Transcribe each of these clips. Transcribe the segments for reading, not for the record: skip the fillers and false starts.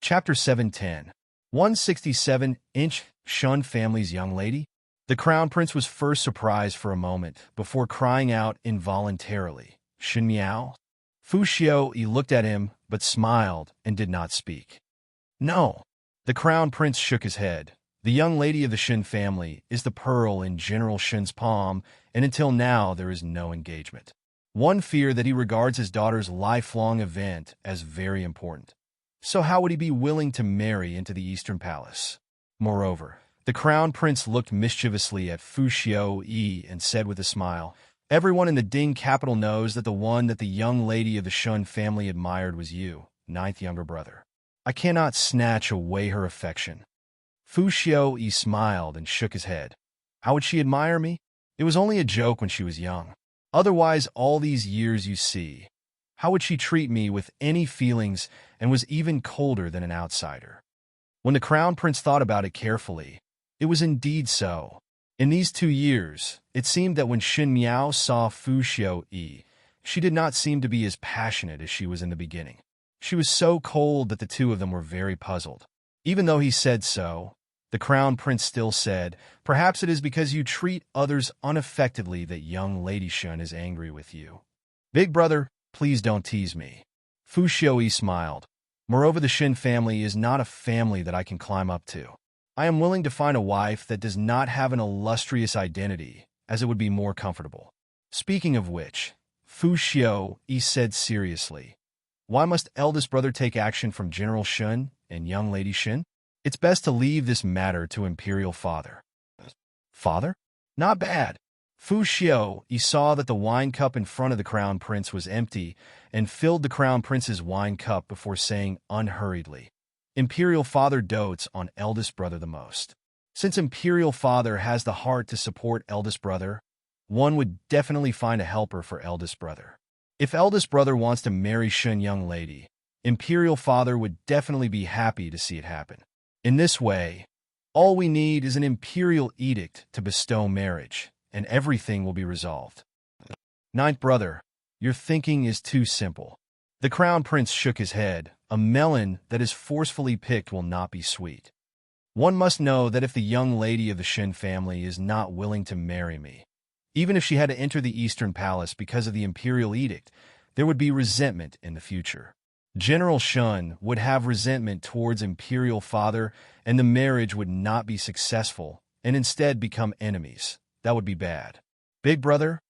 Chapter 710. 167-inch Shun family's young lady? The crown prince was first surprised for a moment before crying out involuntarily, "Shin Miao?" Fu Xiaoyi looked at him but smiled and did not speak. "No." The crown prince shook his head. The young lady of the Shin family is the pearl in General Shin's palm, and until now there is no engagement. One feared that he regards his daughter's lifelong event as very important. So how would he be willing to marry into the Eastern Palace? Moreover, the crown prince looked mischievously at Fu Xiaoyi and said with a smile, "Everyone in the Ding capital knows that the one that the young lady of the Shun family admired was you, ninth younger brother. I cannot snatch away her affection." Fu Xiaoyi smiled and shook his head. "How would she admire me? It was only a joke when she was young. Otherwise, all these years you see. How would she treat me with any feelings and was even colder than an outsider?" When the crown prince thought about it carefully, it was indeed so. In these 2 years, it seemed that when Shin Miao saw Fu Xiaoyi, she did not seem to be as passionate as she was in the beginning. She was so cold that the two of them were very puzzled. Even though he said so, the crown prince still said, "Perhaps it is because you treat others unaffectedly that young Lady Shun is angry with you. Big brother, please don't tease me." Fu Xiaoyi smiled. "Moreover, the Shin family is not a family that I can climb up to. I am willing to find a wife that does not have an illustrious identity, as it would be more comfortable." Speaking of which, Fu Xiaoyi said seriously, "Why must eldest brother take action from General Shun and young Lady Shin? It's best to leave this matter to Imperial Father." "Father? Not bad." Fu Xiaoyi saw that the wine cup in front of the crown prince was empty and filled the crown prince's wine cup before saying unhurriedly, "Imperial Father dotes on eldest brother the most. Since Imperial Father has the heart to support eldest brother, one would definitely find a helper for eldest brother. If eldest brother wants to marry Shun young lady, Imperial Father would definitely be happy to see it happen. In this way, all we need is an imperial edict to bestow marriage, and everything will be resolved." "Ninth brother, your thinking is too simple." The crown prince shook his head. "A melon that is forcefully picked will not be sweet. One must know that if the young lady of the Shin family is not willing to marry me, even if she had to enter the Eastern Palace because of the imperial edict, there would be resentment in the future. General Shun would have resentment towards Imperial Father, and the marriage would not be successful, and instead become enemies. That would be bad. Big brother,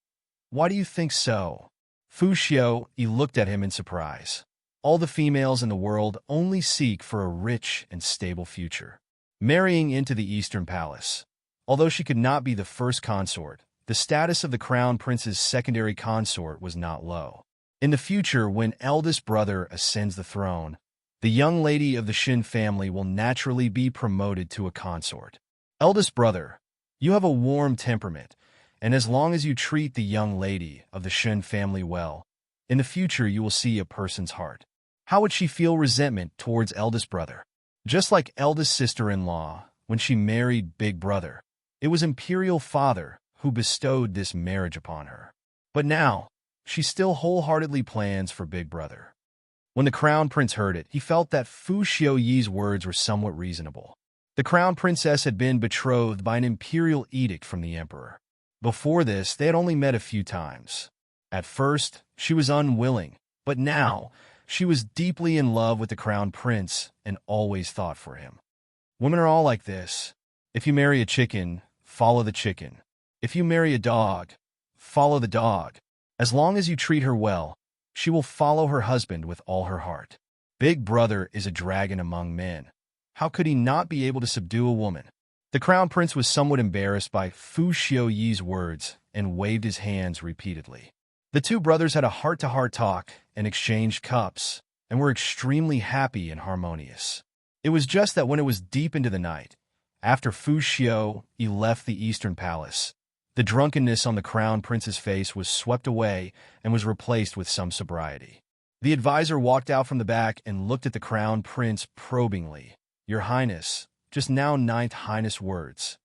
why do you think so?" Fu Xiaoyi looked at him in surprise. All the females in the world only seek for a rich and stable future. Marrying into the Eastern Palace. Although she could not be the first consort, the status of the crown prince's secondary consort was not low. In the future, when eldest brother ascends the throne, the young lady of the Shin family will naturally be promoted to a consort. Eldest brother, you have a warm temperament, and as long as you treat the young lady of the Shin family well, in the future you will see a person's heart. How would she feel resentment towards eldest brother? Just like eldest sister-in-law, when she married big brother, it was Imperial Father who bestowed this marriage upon her. But now, she still wholeheartedly plans for big brother. When the crown prince heard it, he felt that Fu Xiaoyi's words were somewhat reasonable. The crown princess had been betrothed by an imperial edict from the emperor. Before this, they had only met a few times. At first, she was unwilling, but now, she was deeply in love with the crown prince and always thought for him. Women are all like this. If you marry a chicken, follow the chicken. If you marry a dog, follow the dog. As long as you treat her well, she will follow her husband with all her heart. Big brother is a dragon among men. How could he not be able to subdue a woman? The crown prince was somewhat embarrassed by Fu Xiaoyi's words and waved his hands repeatedly. The two brothers had a heart-to-heart talk and exchanged cups, and were extremely happy and harmonious. It was just that when it was deep into the night, after Fu Xiaoyi left the Eastern Palace, the drunkenness on the crown prince's face was swept away and was replaced with some sobriety. The advisor walked out from the back and looked at the crown prince probingly. "Your Highness, just now Ninth Highness words."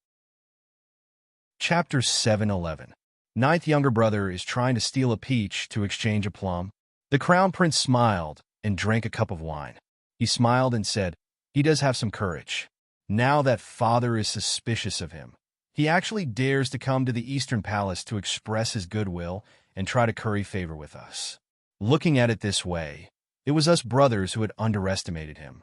Chapter 711. Ninth younger brother is trying to steal a peach to exchange a plum. The crown prince smiled and drank a cup of wine. He smiled and said, He does have some courage. Now that father is suspicious of him, he actually dares to come to the Eastern Palace to express his goodwill and try to curry favor with us. Looking at it this way, it was us brothers who had underestimated him.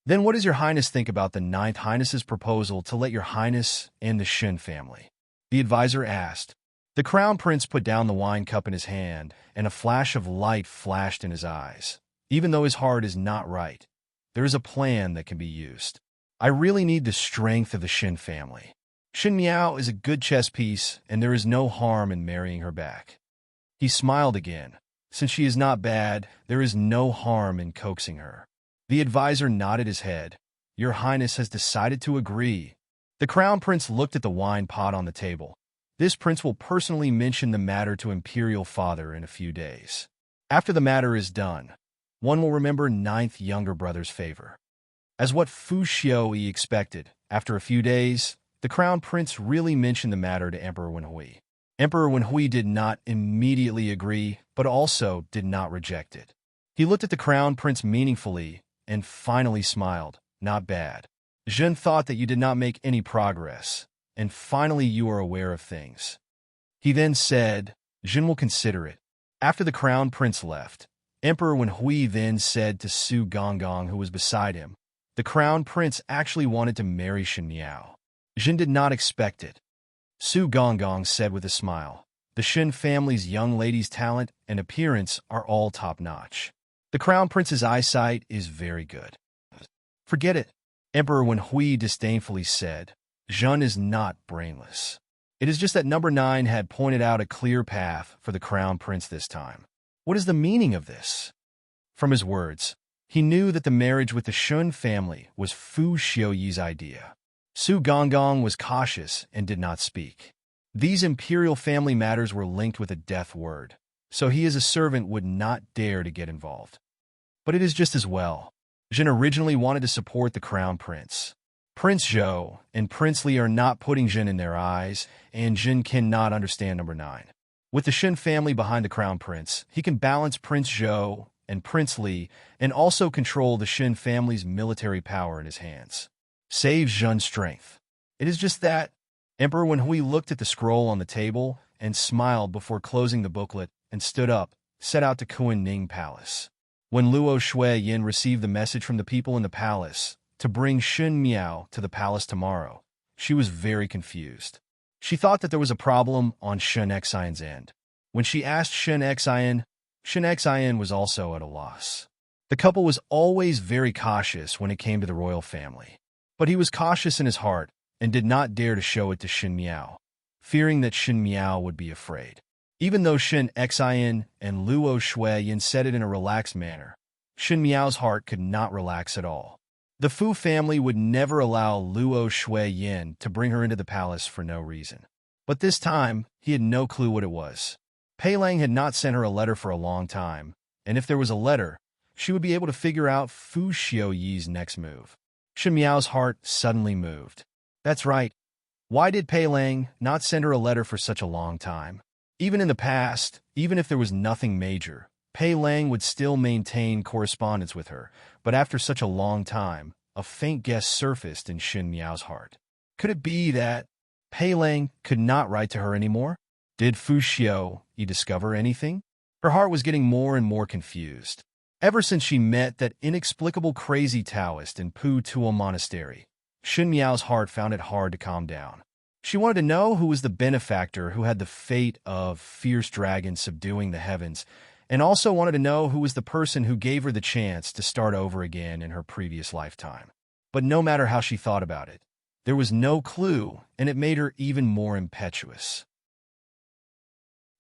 Then what does your highness think about the Ninth Highness's proposal to let your highness and the Shin family? The advisor asked. The crown prince put down the wine cup in his hand, and a flash of light flashed in his eyes. Even though his heart is not right, there is a plan that can be used. I really need the strength of the Shin family. Shin Miao is a good chess piece, and there is no harm in marrying her back. He smiled again. Since she is not bad, there is no harm in coaxing her. The advisor nodded his head. Your highness has decided to agree. The crown prince looked at the wine pot on the table. This prince will personally mention the matter to imperial father in a few days. After the matter is done, one will remember ninth younger brother's favor. As what Fu Xiaoyi expected, after a few days, the crown prince really mentioned the matter to Emperor Wenhui. Emperor Wenhui did not immediately agree, but also did not reject it. He looked at the crown prince meaningfully and finally smiled. Not bad. Zhen thought that you did not make any progress, and finally you are aware of things. He then said, Zhen will consider it. After the crown prince left, Emperor Wenhui then said to Su Gonggong, who was beside him, the crown prince actually wanted to marry Shin Miao. Zhen did not expect it. Su Gonggong said with a smile, the Shin family's young lady's talent and appearance are all top-notch. The crown prince's eyesight is very good. Forget it, Emperor Wenhui disdainfully said. Zhen is not brainless. It is just that number 9 had pointed out a clear path for the crown prince this time. What is the meaning of this? From his words, he knew that the marriage with the Shun family was Fu Xiaoyi's idea. Su Gonggong was cautious and did not speak. These imperial family matters were linked with a death word, so he as a servant would not dare to get involved. But it is just as well. Jin originally wanted to support the crown prince. Prince Zhou and Prince Li are not putting Jin in their eyes, and Jin cannot understand number 9. With the Shin family behind the crown prince, he can balance Prince Zhou and Prince Li and also control the Shin family's military power in his hands. Save Zhen's strength. It is just that. Emperor Wenhui looked at the scroll on the table and smiled before closing the booklet and stood up, set out to Kunning Palace. When Luo Shuiyin received the message from the people in the palace to bring Shin Miao to the palace tomorrow, she was very confused. She thought that there was a problem on Shen Xian's end. When she asked Shen Xian was also at a loss. The couple was always very cautious when it came to the royal family. But he was cautious in his heart and did not dare to show it to Shin Miao, fearing that Shin Miao would be afraid. Even though Shen Xian and Luo Shuiyin said it in a relaxed manner, Shin Miao's heart could not relax at all. The Fu family would never allow Luo Shuiyin to bring her into the palace for no reason. But this time, he had no clue what it was. Pei Lang had not sent her a letter for a long time, and if there was a letter, she would be able to figure out Fu Xiaoyi's next move. Shin Miao's heart suddenly moved. That's right. Why did Pei Lang not send her a letter for such a long time? Even in the past, even if there was nothing major, Pei Lang would still maintain correspondence with her, but after such a long time, a faint guess surfaced in Shin Miao's heart. Could it be that Pei Lang could not write to her anymore? Did Fu Xiaoyi discover anything? Her heart was getting more and more confused. Ever since she met that inexplicable crazy Taoist in Pu Tuo Monastery, Shin Miao's heart found it hard to calm down. She wanted to know who was the benefactor who had the fate of fierce dragon subduing the heavens, and also wanted to know who was the person who gave her the chance to start over again in her previous lifetime. But no matter how she thought about it, there was no clue, and it made her even more impetuous.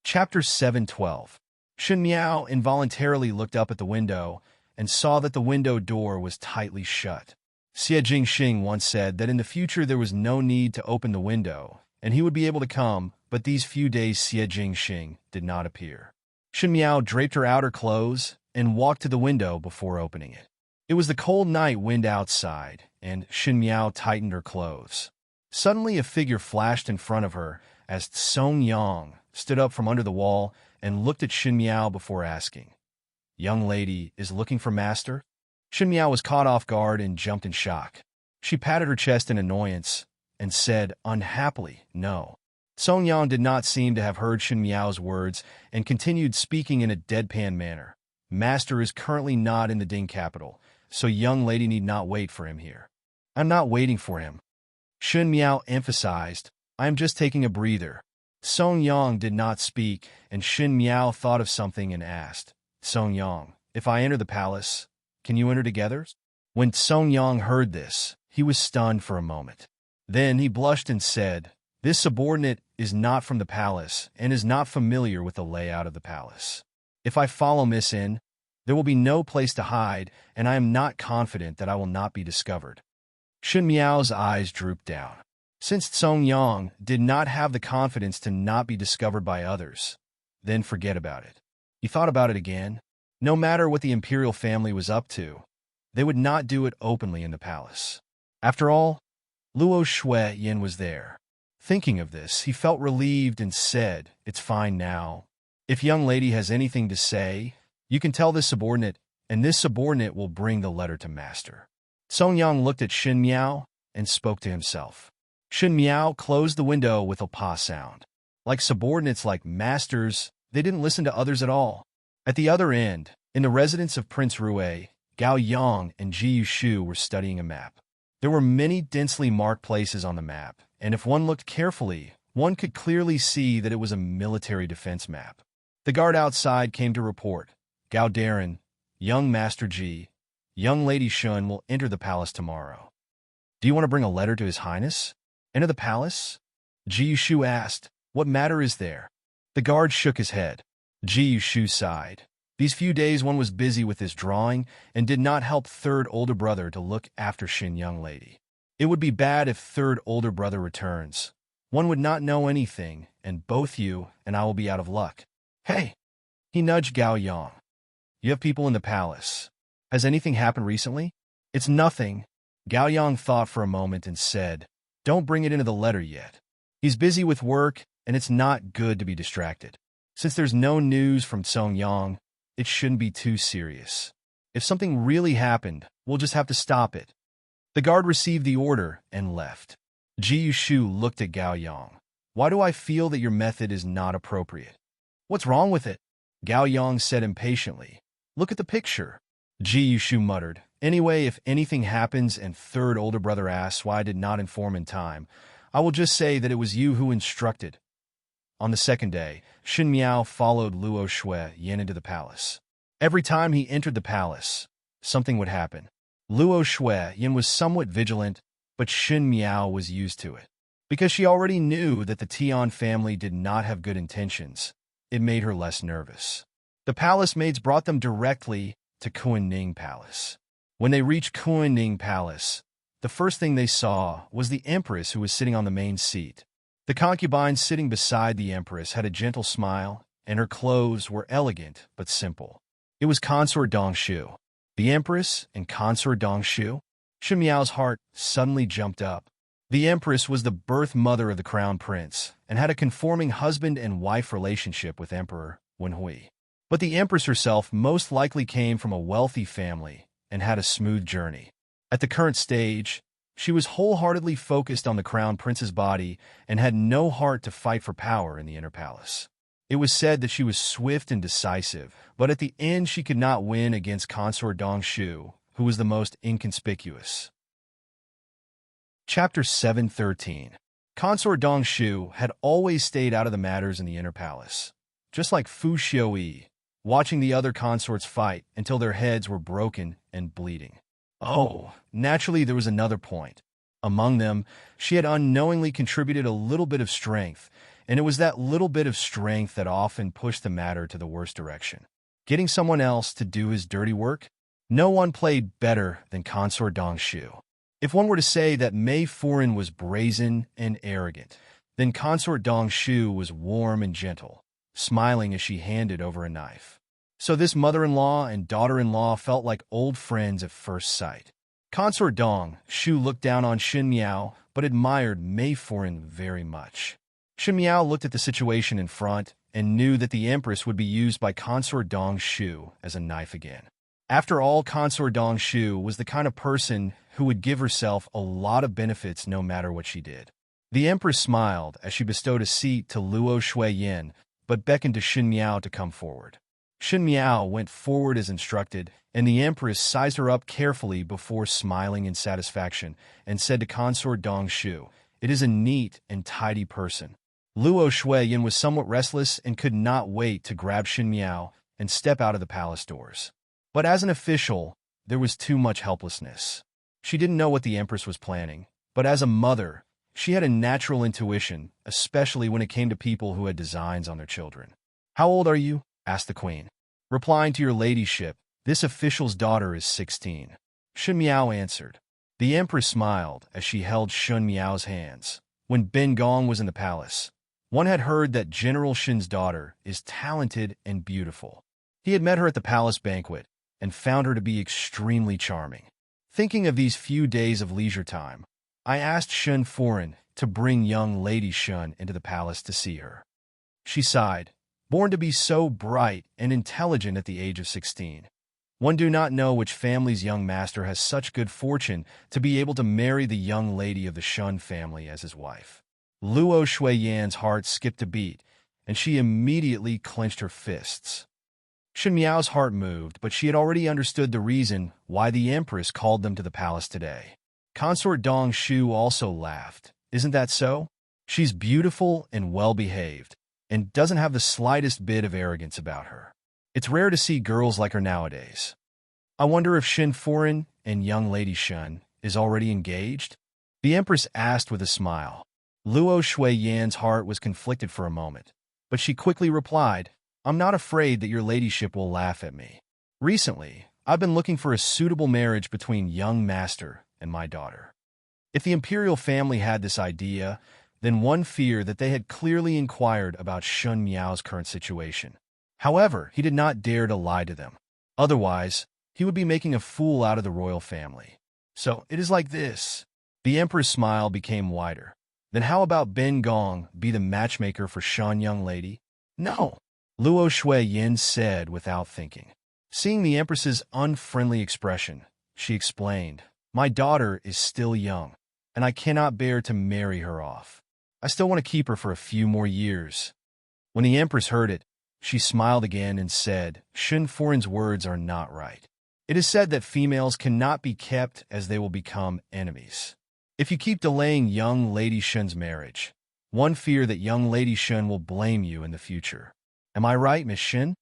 Chapter 7:12. Shin Miao involuntarily looked up at the window and saw that the window door was tightly shut. Xie Jingxing once said that in the future there was no need to open the window, and he would be able to come, but these few days Xie Jingxing did not appear. Shin Miao draped her outer clothes and walked to the window before opening it. It was the cold night wind outside, and Shin Miao tightened her clothes. Suddenly a figure flashed in front of her as Song Yang stood up from under the wall and looked at Shin Miao before asking, "Young lady is looking for master?" Shen Miao was caught off guard and jumped in shock. She patted her chest in annoyance and said unhappily, "No." Song Yang did not seem to have heard Shen Miao's words and continued speaking in a deadpan manner. "Master is currently not in the Ding capital, so young lady need not wait for him here." "I'm not waiting for him," Shen Miao emphasized. "I am just taking a breather." Song Yang did not speak, and Shen Miao thought of something and asked, "Song Yang, if I enter the palace, can you enter together?" When Song Yang heard this, he was stunned for a moment. Then he blushed and said, "This subordinate is not from the palace and is not familiar with the layout of the palace. If I follow Miss in, there will be no place to hide, and I am not confident that I will not be discovered." Shen Miao's eyes drooped down. Since Song Yang did not have the confidence to not be discovered by others, then forget about it. He thought about it again. No matter what the imperial family was up to, they would not do it openly in the palace. After all, Luo Shui Yin was there. Thinking of this, he felt relieved and said, "It's fine now. If young lady has anything to say, you can tell this subordinate, and this subordinate will bring the letter to master." Song Yang looked at Shen Miao and spoke to himself. Shen Miao closed the window with a pa sound. Like subordinates like masters, they didn't listen to others at all. At the other end, in the residence of Prince Rui, Gao Yang and Ji Yushu were studying a map. There were many densely marked places on the map, and if one looked carefully, one could clearly see that it was a military defense map. The guard outside came to report, "Gao Darren, young Master Ji, young Lady Shun will enter the palace tomorrow. Do you want to bring a letter to His Highness? Enter the palace?" Ji Yushu asked, "What matter is there?" The guard shook his head. Ji Yushu sighed. These few days one was busy with his drawing and did not help third older brother to look after Shin young lady. It would be bad if third older brother returns. One would not know anything, and both you and I will be out of luck. "Hey!" He nudged Gao Yang. "You have people in the palace. Has anything happened recently?" "It's nothing." Gao Yang thought for a moment and said, "Don't bring it into the letter yet. He's busy with work, and it's not good to be distracted. Since there's no news from Song Yang, it shouldn't be too serious. If something really happened, we'll just have to stop it." The guard received the order and left. Ji Yushu looked at Gao Yang. "Why do I feel that your method is not appropriate?" "What's wrong with it?" Gao Yang said impatiently. "Look at the picture." Ji Yushu muttered, "Anyway, if anything happens and third older brother asks why I did not inform in time, I will just say that it was you who instructed." On the second day, Shen Miao followed Luo Shui Yin into the palace. Every time he entered the palace, something would happen. Luo Shui Yin was somewhat vigilant, but Shen Miao was used to it. Because she already knew that the Tian family did not have good intentions, it made her less nervous. The palace maids brought them directly to Kuan-Ning Palace. When they reached Kuan-Ning Palace, the first thing they saw was the Empress, who was sitting on the main seat. The concubine sitting beside the Empress had a gentle smile, and her clothes were elegant but simple. It was Consort Dongshu. The Empress and Consort Dongshu? Shen Miao's heart suddenly jumped up. The Empress was the birth mother of the Crown Prince and had a conforming husband and wife relationship with Emperor Wenhui. But the Empress herself most likely came from a wealthy family and had a smooth journey. At the current stage, she was wholeheartedly focused on the Crown Prince's body and had no heart to fight for power in the inner palace. It was said that she was swift and decisive, but at the end she could not win against Consort Dongshu, who was the most inconspicuous. Chapter 713. Consort Dongshu had always stayed out of the matters in the inner palace, just like Fu Xiuyi, watching the other consorts fight until their heads were broken and bleeding. Oh, naturally there was another point. Among them, she had unknowingly contributed a little bit of strength, and it was that little bit of strength that often pushed the matter to the worst direction. Getting someone else to do his dirty work? No one played better than Consort Dongshu. If one were to say that Mei Furin was brazen and arrogant, then Consort Dongshu was warm and gentle, smiling as she handed over a knife. So this mother-in-law and daughter-in-law felt like old friends at first sight. Consort Dongshu looked down on Shen Miao, but admired Mei Furin very much. Shen Miao looked at the situation in front and knew that the Empress would be used by Consort Dongshu as a knife again. After all, Consort Dongshu was the kind of person who would give herself a lot of benefits no matter what she did. The Empress smiled as she bestowed a seat to Luo Shuiyin, but beckoned to Shen Miao to come forward. Shen Miao went forward as instructed, and the Empress sized her up carefully before smiling in satisfaction and said to Consort Dongshu, "It is a neat and tidy person." Luo Shuiyin was somewhat restless and could not wait to grab Shen Miao and step out of the palace doors. But as an official, there was too much helplessness. She didn't know what the Empress was planning, but as a mother, she had a natural intuition, especially when it came to people who had designs on their children. "How old are you?" asked the queen. Replying to your ladyship, "This official's daughter is 16. Shen Miao answered. The Empress smiled as she held Shen Miao's hands. When Ben Gong was in the palace, one had heard that General Shen's daughter is talented and beautiful. He had met her at the palace banquet and found her to be extremely charming. Thinking of these few days of leisure time, I asked Shen Foreign to bring young Lady Shen into the palace to see her. She sighed, born to be so bright and intelligent at the age of 16. One do not know which family's young master has such good fortune to be able to marry the young lady of the Shen family as his wife." Luo Shuiyan's heart skipped a beat, and she immediately clenched her fists. Shen Miao's heart moved, but she had already understood the reason why the Empress called them to the palace today. Consort Dongshu also laughed. "Isn't that so? She's beautiful and well-behaved, and doesn't have the slightest bit of arrogance about her. It's rare to see girls like her nowadays. I wonder if Shen Foreign and young Lady Shen is already engaged?" The Empress asked with a smile. Luo Shuiyan's heart was conflicted for a moment, but she quickly replied, "I'm not afraid that your ladyship will laugh at me. Recently, I've been looking for a suitable marriage between young master and my daughter." If the imperial family had this idea, then one feared that they had clearly inquired about Shen Miao's current situation. However, he did not dare to lie to them. Otherwise, he would be making a fool out of the royal family. "So, it is like this." The Emperor's smile became wider. "Then how about Ben Gong be the matchmaker for Shen young lady?" "No," Luo Shuiyin said without thinking. Seeing the Empress's unfriendly expression, she explained, "My daughter is still young, and I cannot bear to marry her off. I still want to keep her for a few more years." When the Empress heard it, she smiled again and said, "Shen Foreign's words are not right. It is said that females cannot be kept as they will become enemies. If you keep delaying young Lady Shen's marriage, one fear that young Lady Shen will blame you in the future. Am I right, Miss Shen?"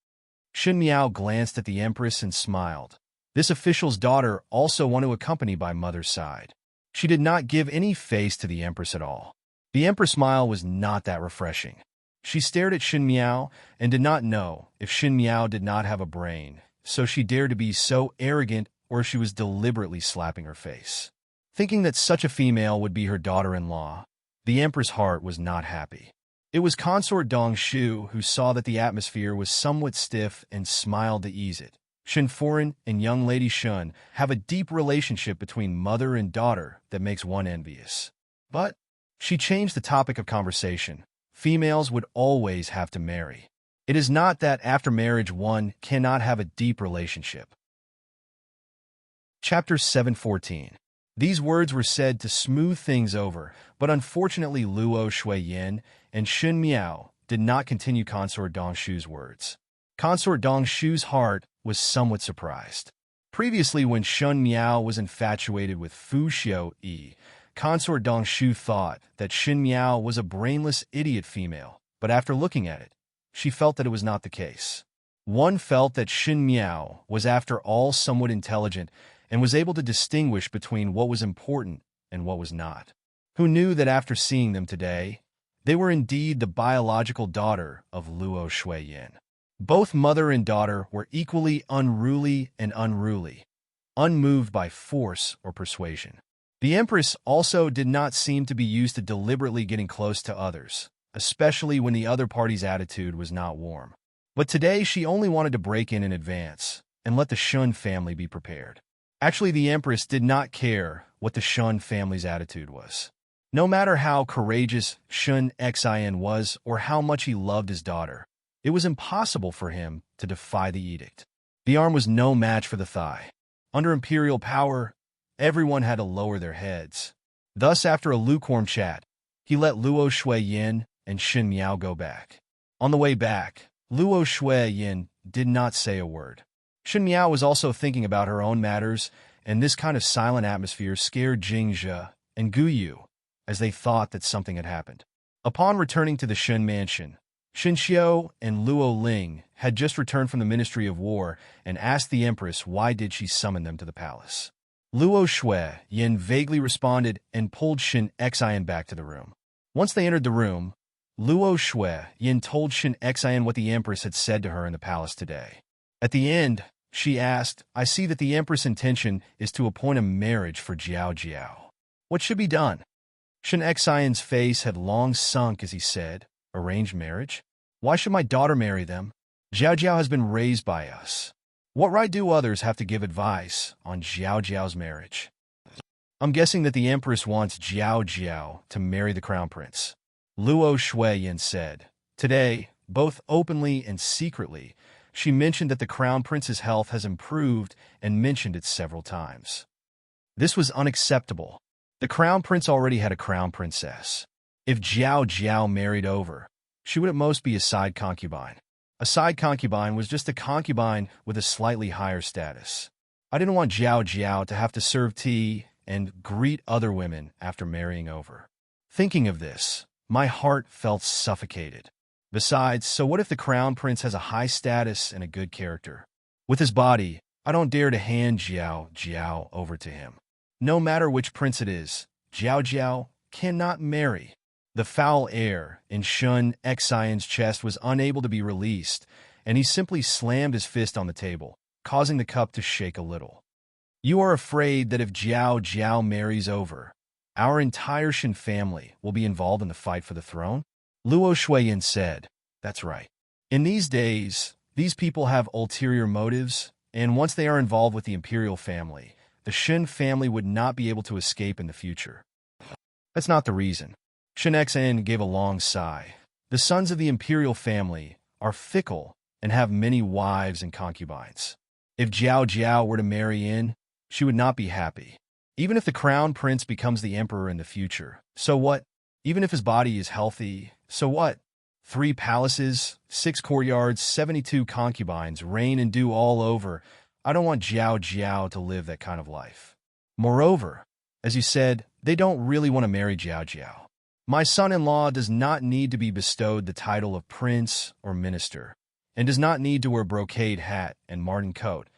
Shen Miao glanced at the Empress and smiled. This official's daughter also wanted to accompany by mother's side. She did not give any face to the Empress at all. The Empress' smile was not that refreshing. She stared at Shen Miao and did not know if Shen Miao did not have a brain, so she dared to be so arrogant or if she was deliberately slapping her face. Thinking that such a female would be her daughter-in-law, the Empress' heart was not happy. It was Consort Dongshu who saw that the atmosphere was somewhat stiff and smiled to ease it. Shen Foreign and young Lady Shen have a deep relationship between mother and daughter that makes one envious. But she changed the topic of conversation. Females would always have to marry. It is not that after marriage one cannot have a deep relationship. Chapter 714. These words were said to smooth things over, but unfortunately Luo Shuiyin and Shen Miao did not continue Consort Dongshu's words. Consort Dongshu's heart was somewhat surprised. Previously, when Shen Miao was infatuated with Fu Xiu-yi, Consort Dongshu thought that Shen Miao was a brainless idiot female, but after looking at it, she felt that it was not the case. One felt that Shen Miao was after all somewhat intelligent and was able to distinguish between what was important and what was not. Who knew that after seeing them today, they were indeed the biological daughter of Luo Shuiyin. Both mother and daughter were equally unruly and unruly, unmoved by force or persuasion. The Empress also did not seem to be used to deliberately getting close to others, especially when the other party's attitude was not warm. But today she only wanted to break in advance and let the Shen family be prepared. Actually, the Empress did not care what the Shen family's attitude was. No matter how courageous Shen Xin was or how much he loved his daughter, it was impossible for him to defy the edict. The arm was no match for the thigh. Under imperial power, everyone had to lower their heads. Thus, after a lukewarm chat, he let Luo Shuiyin and Xin Miao go back. On the way back, Luo Shuiyin did not say a word. Xin Miao was also thinking about her own matters, and this kind of silent atmosphere scared Jingzhe and Gu Yu, as they thought that something had happened. Upon returning to the Shen mansion, Xin Xiao and Luo Ling had just returned from the Ministry of War and asked the Empress why did she summon them to the palace. Luo Shuiyin vaguely responded and pulled Xin Xian back to the room. Once they entered the room, Luo Shuiyin told Xin Xian what the Empress had said to her in the palace today. At the end, she asked, "I see that the Empress' intention is to appoint a marriage for Jiao Jiao. What should be done?" Xin Xian's face had long sunk as he said, "Arranged marriage? Why should my daughter marry them? Jiao Jiao has been raised by us. What right do others have to give advice on Jiao Jiao's marriage?" "I'm guessing that the Empress wants Jiao Jiao to marry the Crown Prince," Luo Shuiyin said. Today, both openly and secretly, she mentioned that the Crown Prince's health has improved and mentioned it several times. This was unacceptable. The Crown Prince already had a Crown Princess. If Jiao Jiao married over, she would at most be a side concubine. A side concubine was just a concubine with a slightly higher status. I didn't want Jiao Jiao to have to serve tea and greet other women after marrying over. Thinking of this, my heart felt suffocated. Besides, so what if the Crown Prince has a high status and a good character? With his body, I don't dare to hand Jiao Jiao over to him. No matter which prince it is, Jiao Jiao cannot marry. The foul air in Xin Xian's chest was unable to be released, and he simply slammed his fist on the table, causing the cup to shake a little. "You are afraid that if Jiao Jiao marries over, our entire Shen family will be involved in the fight for the throne?" Luo Shuiyin said, "That's right. In these days, these people have ulterior motives, and once they are involved with the imperial family, the Shen family would not be able to escape in the future." "That's not the reason." Xin Xian gave a long sigh. "The sons of the imperial family are fickle and have many wives and concubines. If Jiao Jiao were to marry in, she would not be happy. Even if the Crown Prince becomes the emperor in the future, so what? Even if his body is healthy, so what? 3 palaces, 6 courtyards, 72 concubines, reign and do all over. I don't want Jiao Jiao to live that kind of life. Moreover, as you said, they don't really want to marry Jiao Jiao. My son-in-law does not need to be bestowed the title of prince or minister, and does not need to wear brocade hat and marten coat,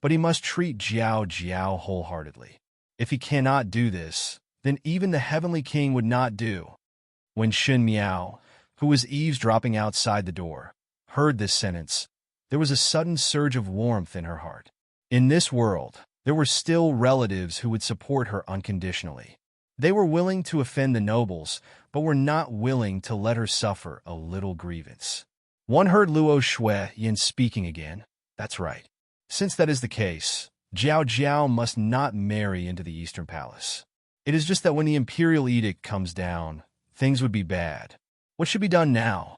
but he must treat Jiao Jiao wholeheartedly. If he cannot do this, then even the heavenly king would not do." When Xin Miao, who was eavesdropping outside the door, heard this sentence, there was a sudden surge of warmth in her heart. In this world, there were still relatives who would support her unconditionally. They were willing to offend the nobles, but were not willing to let her suffer a little grievance. One heard Luo Shuiyin speaking again. "That's right. Since that is the case, Jiao Jiao must not marry into the Eastern Palace. It is just that when the imperial edict comes down, things would be bad. What should be done now?"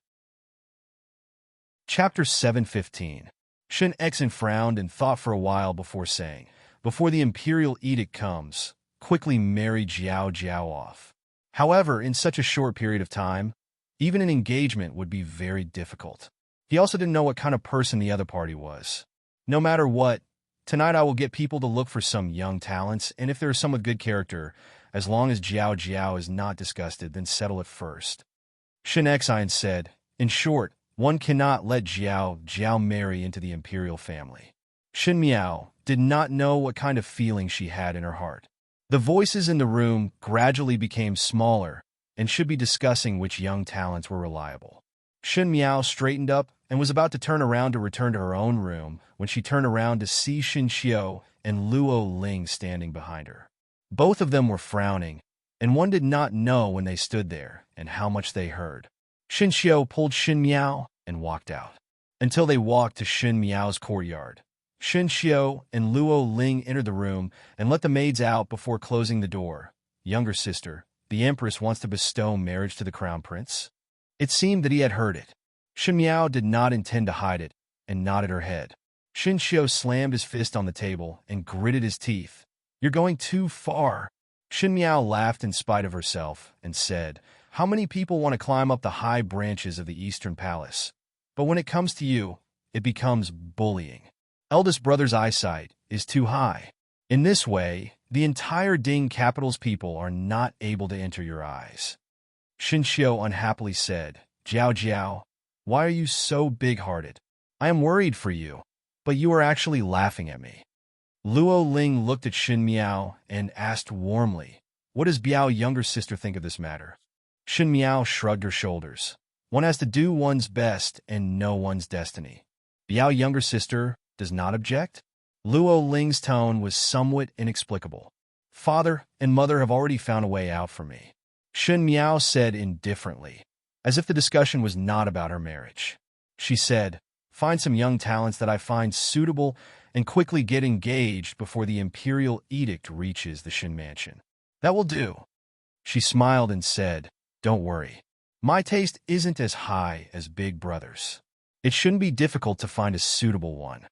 Chapter 715. Xin Xian frowned and thought for a while before saying, "Before the imperial edict comes, quickly marry Jiao Jiao off." However, in such a short period of time, even an engagement would be very difficult. He also didn't know what kind of person the other party was. "No matter what, tonight I will get people to look for some young talents, and if there is some with good character, as long as Jiao Jiao is not disgusted, then settle it first." Xin Xian said, "In short, one cannot let Jiao Jiao marry into the imperial family." Xin Miao did not know what kind of feeling she had in her heart. The voices in the room gradually became smaller and should be discussing which young talents were reliable. Xin Miao straightened up and was about to turn around to return to her own room when she turned around to see Xin Xiao and Luo Ling standing behind her. Both of them were frowning, and one did not know when they stood there and how much they heard. Xin Xiao pulled Xin Miao and walked out. Until they walked to Xin Miao's courtyard. Xin Xiao and Luo Ling entered the room and let the maids out before closing the door. "Younger sister, the Empress wants to bestow marriage to the Crown Prince." It seemed that he had heard it. Xin Miao did not intend to hide it and nodded her head. Shinshio slammed his fist on the table and gritted his teeth. You're going too far. Shin Miao laughed in spite of herself and said, how many people want to climb up the high branches of the Eastern Palace? But when it comes to you, it becomes bullying. Eldest brother's eyesight is too high. In this way, the entire Ding capital's people are not able to enter your eyes. Shinshio unhappily said, Jiao Jiao, why are you so big-hearted? I am worried for you, but you are actually laughing at me. Luo Ling looked at Shin Miao and asked warmly, what does Biao's younger sister think of this matter? Shin Miao shrugged her shoulders. One has to do one's best and know one's destiny. Biao's younger sister does not object? Luo Ling's tone was somewhat inexplicable. Father and mother have already found a way out for me. Shin Miao said indifferently, as if the discussion was not about her marriage. She said, find some young talents that I find suitable and quickly get engaged before the imperial edict reaches the Shin mansion. That will do. She smiled and said, don't worry. My taste isn't as high as Big Brother's. It shouldn't be difficult to find a suitable one.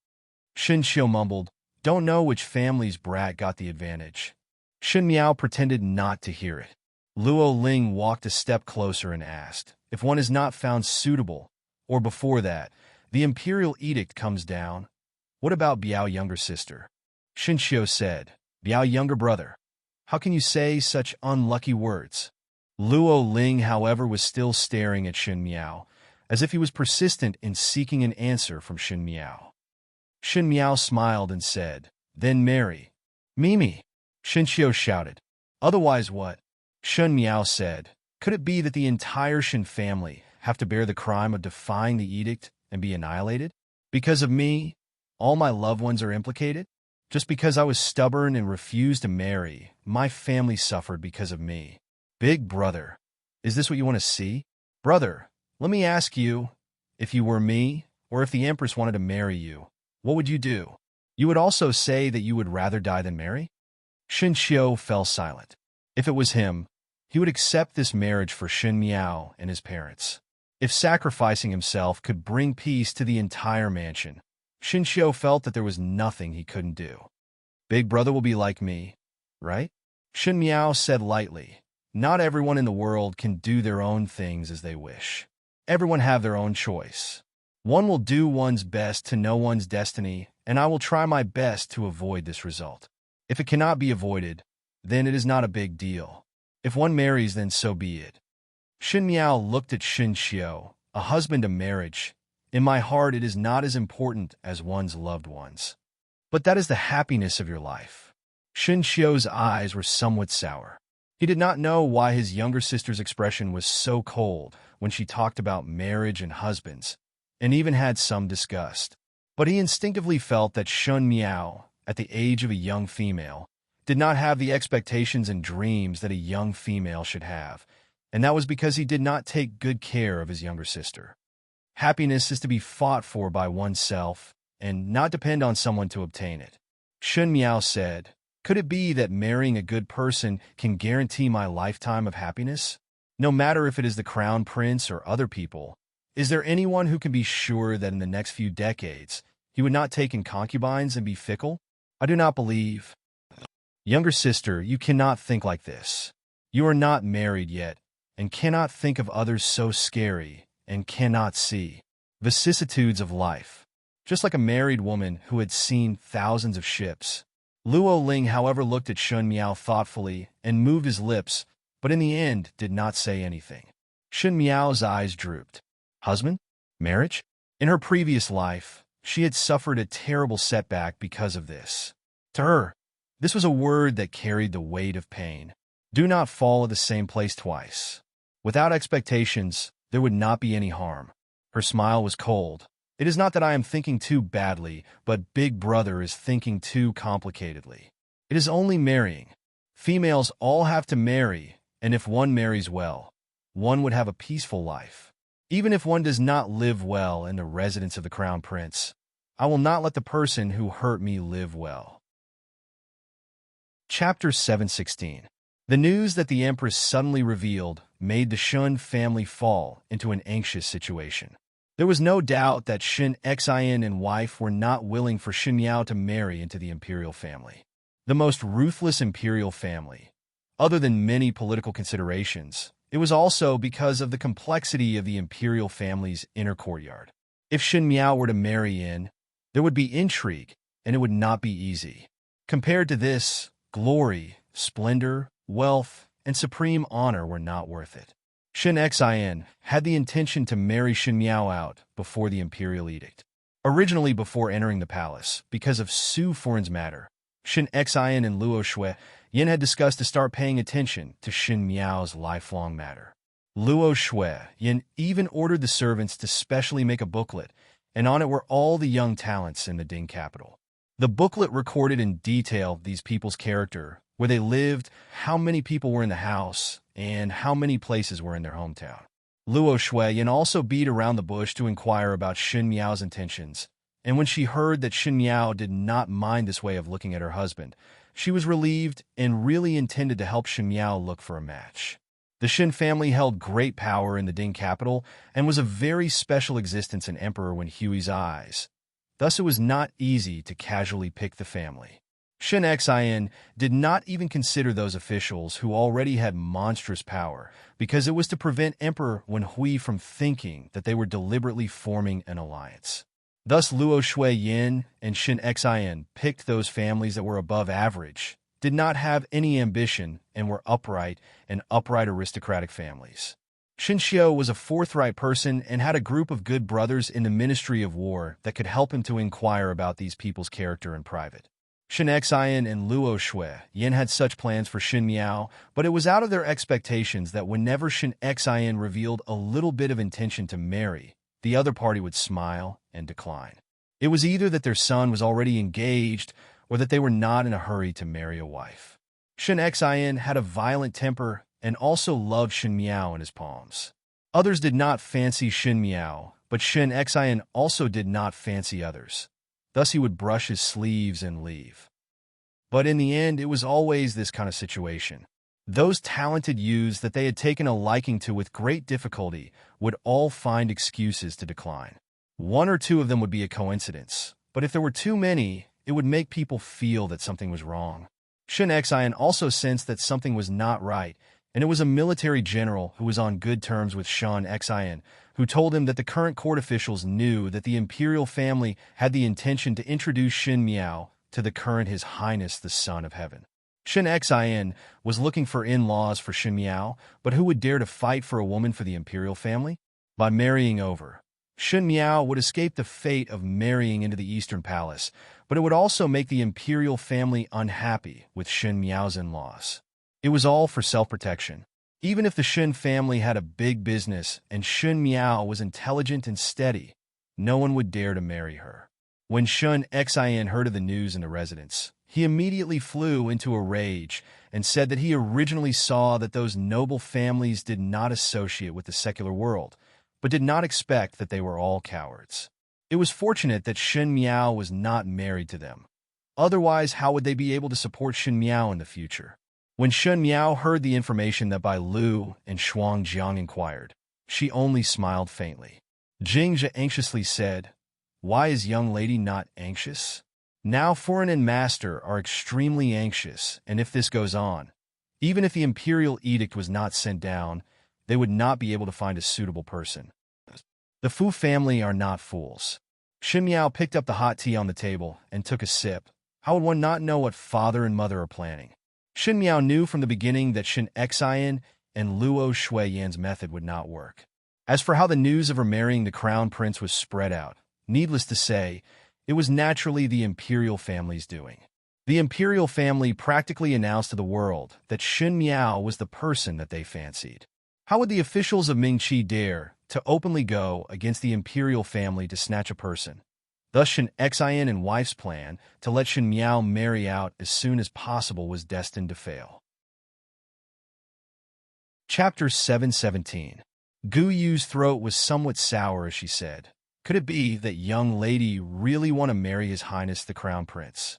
Shinshio mumbled, don't know which family's brat got the advantage. Shin Miao pretended not to hear it. Luo Ling walked a step closer and asked, if one is not found suitable, or before that, the imperial edict comes down, what about Biao's younger sister? Shinshio said, Biao's younger brother. How can you say such unlucky words? Luo Ling, however, was still staring at Shin Miao, as if he was persistent in seeking an answer from Shin Miao. Shin Miao smiled and said, then marry. Mimi, Shinshio shouted. Otherwise what? Shin Miao said, could it be that the entire Shin family have to bear the crime of defying the edict and be annihilated? Because of me, all my loved ones are implicated? Just because I was stubborn and refused to marry, my family suffered because of me. Big Brother, is this what you want to see? Brother, let me ask you, if you were me, or if the Empress wanted to marry you, what would you do? You would also say that you would rather die than marry? Shinshio fell silent. If it was him, he would accept this marriage for Shin Miao and his parents. If sacrificing himself could bring peace to the entire mansion, Shinshio felt that there was nothing he couldn't do. Big Brother will be like me, right? Shin Miao said lightly, not everyone in the world can do their own things as they wish. Everyone have their own choice. One will do one's best to know one's destiny, and I will try my best to avoid this result. If it cannot be avoided, then it is not a big deal. If one marries, then so be it. Shin Miao looked at Shinshio, a husband to marriage. In my heart, it is not as important as one's loved ones. But that is the happiness of your life. Shinshio's eyes were somewhat sour. He did not know why his younger sister's expression was so cold when she talked about marriage and husbands, and even had some disgust. But he instinctively felt that Shin Miao, at the age of a young female, did not have the expectations and dreams that a young female should have, and that was because he did not take good care of his younger sister. Happiness is to be fought for by oneself and not depend on someone to obtain it. Shin Miao said, could it be that marrying a good person can guarantee my lifetime of happiness? No matter if it is the crown prince or other people, is there anyone who can be sure that in the next few decades he would not take in concubines and be fickle? I do not believe. Younger sister, you cannot think like this. You are not married yet, and cannot think of others so scary, and cannot see vicissitudes of life. Just like a married woman who had seen thousands of ships. Luo Ling, however, looked at Shin Miao thoughtfully and moved his lips, but in the end did not say anything. Shin Miao's eyes drooped. Husband? Marriage? In her previous life, she had suffered a terrible setback because of this. To her, this was a word that carried the weight of pain. Do not fall at the same place twice. Without expectations, there would not be any harm. Her smile was cold. It is not that I am thinking too badly, but Big Brother is thinking too complicatedly. It is only marrying. Females all have to marry, and if one marries well, one would have a peaceful life. Even if one does not live well in the residence of the Crown Prince, I will not let the person who hurt me live well. Chapter 716. The news that the Empress suddenly revealed made the Shun family fall into an anxious situation. There was no doubt that Shin Xian and wife were not willing for Shin Miao to marry into the imperial family. The most ruthless imperial family. Other than many political considerations, it was also because of the complexity of the imperial family's inner courtyard. If Shin Miao were to marry in, there would be intrigue, and it would not be easy. Compared to this, glory, splendor, wealth, and supreme honor were not worth it. Shin Xian had the intention to marry Shin Miao out before the imperial edict. Originally before entering the palace, because of Su Foreign's matter, Shin Xian and Luo Shui Yin had discussed to start paying attention to Shin Miao's lifelong matter. Luo Shui Yin even ordered the servants to specially make a booklet, and on it were all the young talents in the Ding capital. The booklet recorded in detail these people's character, where they lived, how many people were in the house, and how many places were in their hometown. Luo Shuiyin also beat around the bush to inquire about Shin Miao's intentions, and when she heard that Shin Miao did not mind this way of looking at her husband, she was relieved and really intended to help Shin Miao look for a match. The Shin family held great power in the Ding capital and was a very special existence in Emperor Wen Hui's eyes. Thus it was not easy to casually pick the family. Shin Xian did not even consider those officials who already had monstrous power, because it was to prevent Emperor Wen Hui from thinking that they were deliberately forming an alliance. Thus Luo Shuiyin and Shin Xian picked those families that were above average, did not have any ambition, and were upright aristocratic families. Shin Xiao was a forthright person and had a group of good brothers in the Ministry of War that could help him to inquire about these people's character in private. Shin Xian and Luo Shuiyin had such plans for Shin Miao, but it was out of their expectations that whenever Shin Xian revealed a little bit of intention to marry, the other party would smile and decline. It was either that their son was already engaged or that they were not in a hurry to marry a wife. Shin Xian had a violent temper and also loved Shin Miao in his palms. Others did not fancy Shin Miao, but Shin Xian also did not fancy others. Thus he would brush his sleeves and leave. But in the end, it was always this kind of situation. Those talented youths that they had taken a liking to with great difficulty would all find excuses to decline. One or two of them would be a coincidence, but if there were too many, it would make people feel that something was wrong. Shin Xian also sensed that something was not right, and it was a military general who was on good terms with Shin Xian, who told him that the current court officials knew that the imperial family had the intention to introduce Shin Miao to the current His Highness the Son of Heaven. Shin Xian was looking for in-laws for Shin Miao, but who would dare to fight for a woman for the imperial family? By marrying over, Shin Miao would escape the fate of marrying into the Eastern Palace, but it would also make the imperial family unhappy with Shin Miao's in-laws. It was all for self-protection. Even if the Shin family had a big business and Shin Miao was intelligent and steady, no one would dare to marry her. When Shin Xian heard of the news in the residence, he immediately flew into a rage and said that he originally saw that those noble families did not associate with the secular world, but did not expect that they were all cowards. It was fortunate that Shin Miao was not married to them. Otherwise, how would they be able to support Shin Miao in the future? When Shin Miao heard the information that Bai Lu and Shuang Jiang inquired, she only smiled faintly. Jing Zhe anxiously said, "Why is young lady not anxious? Now foreign and master are extremely anxious, and if this goes on, even if the imperial edict was not sent down, they would not be able to find a suitable person. The Fu family are not fools." Shin Miao picked up the hot tea on the table and took a sip. How would one not know what father and mother are planning? Shin Miao knew from the beginning that Shin Xian and Luo Shuiyin's method would not work. As for how the news of her marrying the crown prince was spread out, needless to say, it was naturally the imperial family's doing. The imperial family practically announced to the world that Shin Miao was the person that they fancied. How would the officials of Mingqi dare to openly go against the imperial family to snatch a person? Thus Shin Xian and wife's plan to let Shin Miao marry out as soon as possible was destined to fail. Chapter 717. Gu Yu's throat was somewhat sour as she said, "Could it be that young lady really want to marry His Highness the Crown Prince?"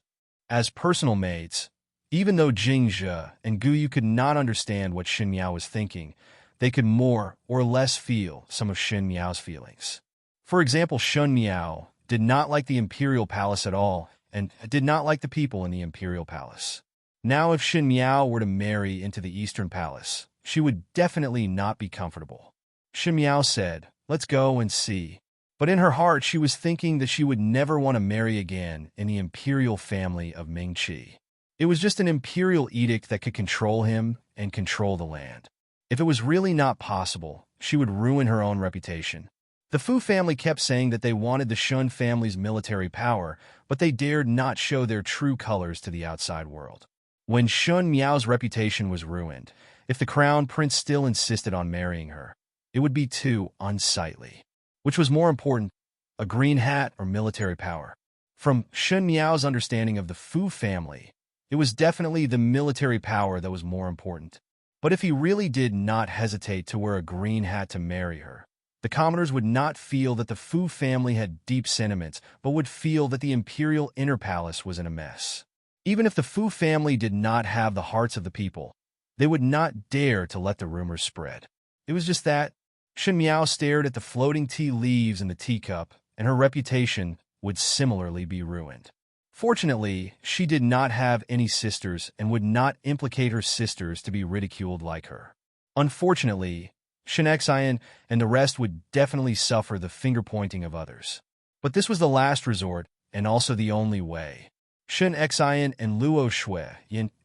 As personal maids, even though Jing Zhe and Gu Yu could not understand what Shin Miao was thinking, they could more or less feel some of Shin Miao's feelings. For example, Shun Miao did not like the imperial palace at all and did not like the people in the imperial palace. Now if Shun Miao were to marry into the eastern palace, she would definitely not be comfortable. Shun Miao said, "Let's go and see." But in her heart, she was thinking that she would never want to marry again in the imperial family of Ming-Chi. It was just an imperial edict that could control him and control the land. If it was really not possible, she would ruin her own reputation. The Fu family kept saying that they wanted the Shun family's military power, but they dared not show their true colors to the outside world. When Shun Miao's reputation was ruined, if the crown prince still insisted on marrying her, it would be too unsightly. Which was more important, a green hat or military power? From Shun Miao's understanding of the Fu family, it was definitely the military power that was more important. But if he really did not hesitate to wear a green hat to marry her, the commoners would not feel that the Fu family had deep sentiments, but would feel that the imperial inner palace was in a mess. Even if the Fu family did not have the hearts of the people, they would not dare to let the rumors spread. It was just that Shun Miao stared at the floating tea leaves in the teacup, and her reputation would similarly be ruined. Fortunately, she did not have any sisters and would not implicate her sisters to be ridiculed like her. Unfortunately, Shin Xian and the rest would definitely suffer the finger-pointing of others. But this was the last resort, and also the only way. Shin Xian and Luo Shui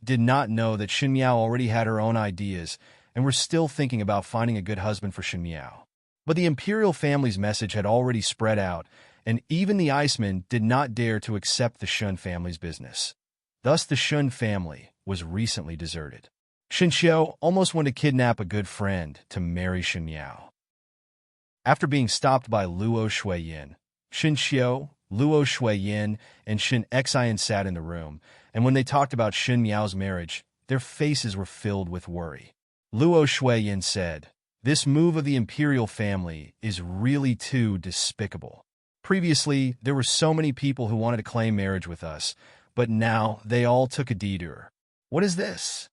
did not know that Shin Miao already had her own ideas and were still thinking about finding a good husband for Shin Miao. But the imperial family's message had already spread out, and even the Iceman did not dare to accept the Shun family's business. Thus the Shun family was recently deserted. Shin Xiao almost wanted to kidnap a good friend to marry Shin Miao. After being stopped by Luo Shuiyin, Shin Xiao, Luo Shuiyin, and Shin Xian sat in the room, and when they talked about Shin Miao's marriage, their faces were filled with worry. Luo Shuiyin said, "This move of the imperial family is really too despicable. Previously, there were so many people who wanted to claim marriage with us, but now they all took a detour. What is this?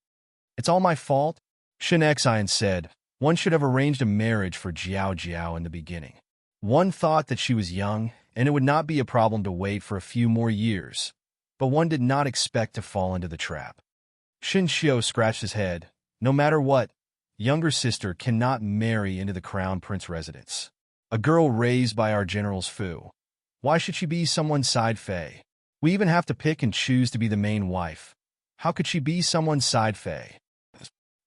It's all my fault?" Shin Xian said, "One should have arranged a marriage for Jiao Jiao in the beginning. One thought that she was young, and it would not be a problem to wait for a few more years, but one did not expect to fall into the trap." Shin Xiao scratched his head. No matter what, younger sister cannot marry into the crown prince residence. A girl raised by our general's Fu. Why should she be someone's side fae? We even have to pick and choose to be the main wife. How could she be someone's side fae?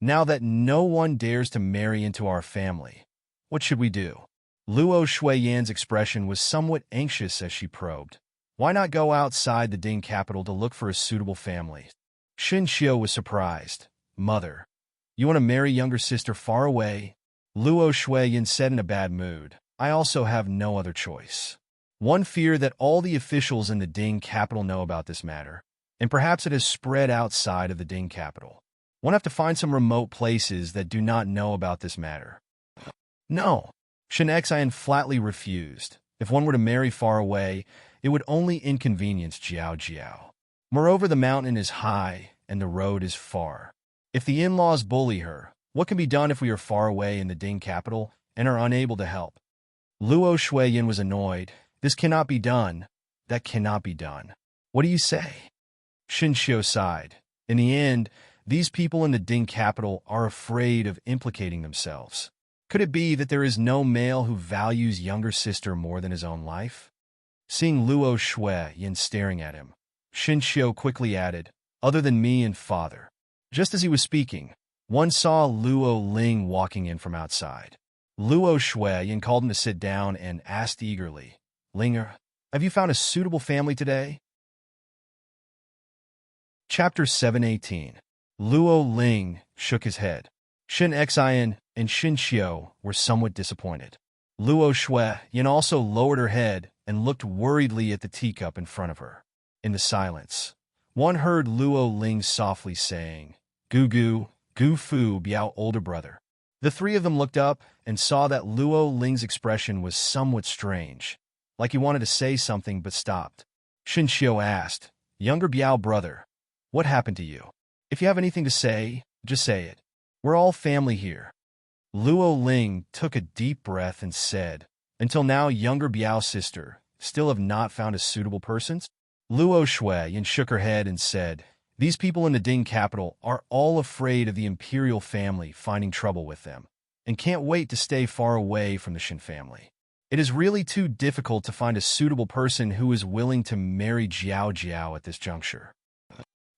Now that no one dares to marry into our family, what should we do? Luo Shuiyan's expression was somewhat anxious as she probed. Why not go outside the Ding capital to look for a suitable family? Shin Xiao was surprised. "Mother, you want to marry younger sister far away?" Luo Shuiyan said in a bad mood. "I also have no other choice. One fear that all the officials in the Ding capital know about this matter, and perhaps it has spread outside of the Ding capital. One have to find some remote places that do not know about this matter." No, Shin Xian flatly refused. If one were to marry far away, it would only inconvenience Jiao Jiao. Moreover, the mountain is high and the road is far. If the in-laws bully her, what can be done if we are far away in the Ding capital and are unable to help? Luo Shuiyin was annoyed. This cannot be done. That cannot be done. What do you say? Shin Xiao sighed. In the end, these people in the Ding capital are afraid of implicating themselves. Could it be that there is no male who values younger sister more than his own life? Seeing Luo Shuiyin staring at him, Shin Xiao quickly added, "Other than me and father." Just as he was speaking, one saw Luo Ling walking in from outside. Luo Shuiyin called him to sit down and asked eagerly, "Linger, have you found a suitable family today?" Chapter 718. Luo Ling shook his head. Shin Xian and Shin Xiao were somewhat disappointed. Luo Shuiyin also lowered her head and looked worriedly at the teacup in front of her. In the silence, one heard Luo Ling softly saying, "Gu Gu, Gu Fu Biao older brother." The three of them looked up and saw that Luo Ling's expression was somewhat strange, like he wanted to say something but stopped. Shin Xiao asked, "Younger Biao brother, what happened to you? If you have anything to say, just say it. We're all family here." Luo Ling took a deep breath and said, Until now, younger Biao's sister still have not found a suitable person? Luo Shuiyin shook her head and said, "These people in the Ding capital are all afraid of the imperial family finding trouble with them, and can't wait to stay far away from the Shin family. It is really too difficult to find a suitable person who is willing to marry Jiao Jiao at this juncture."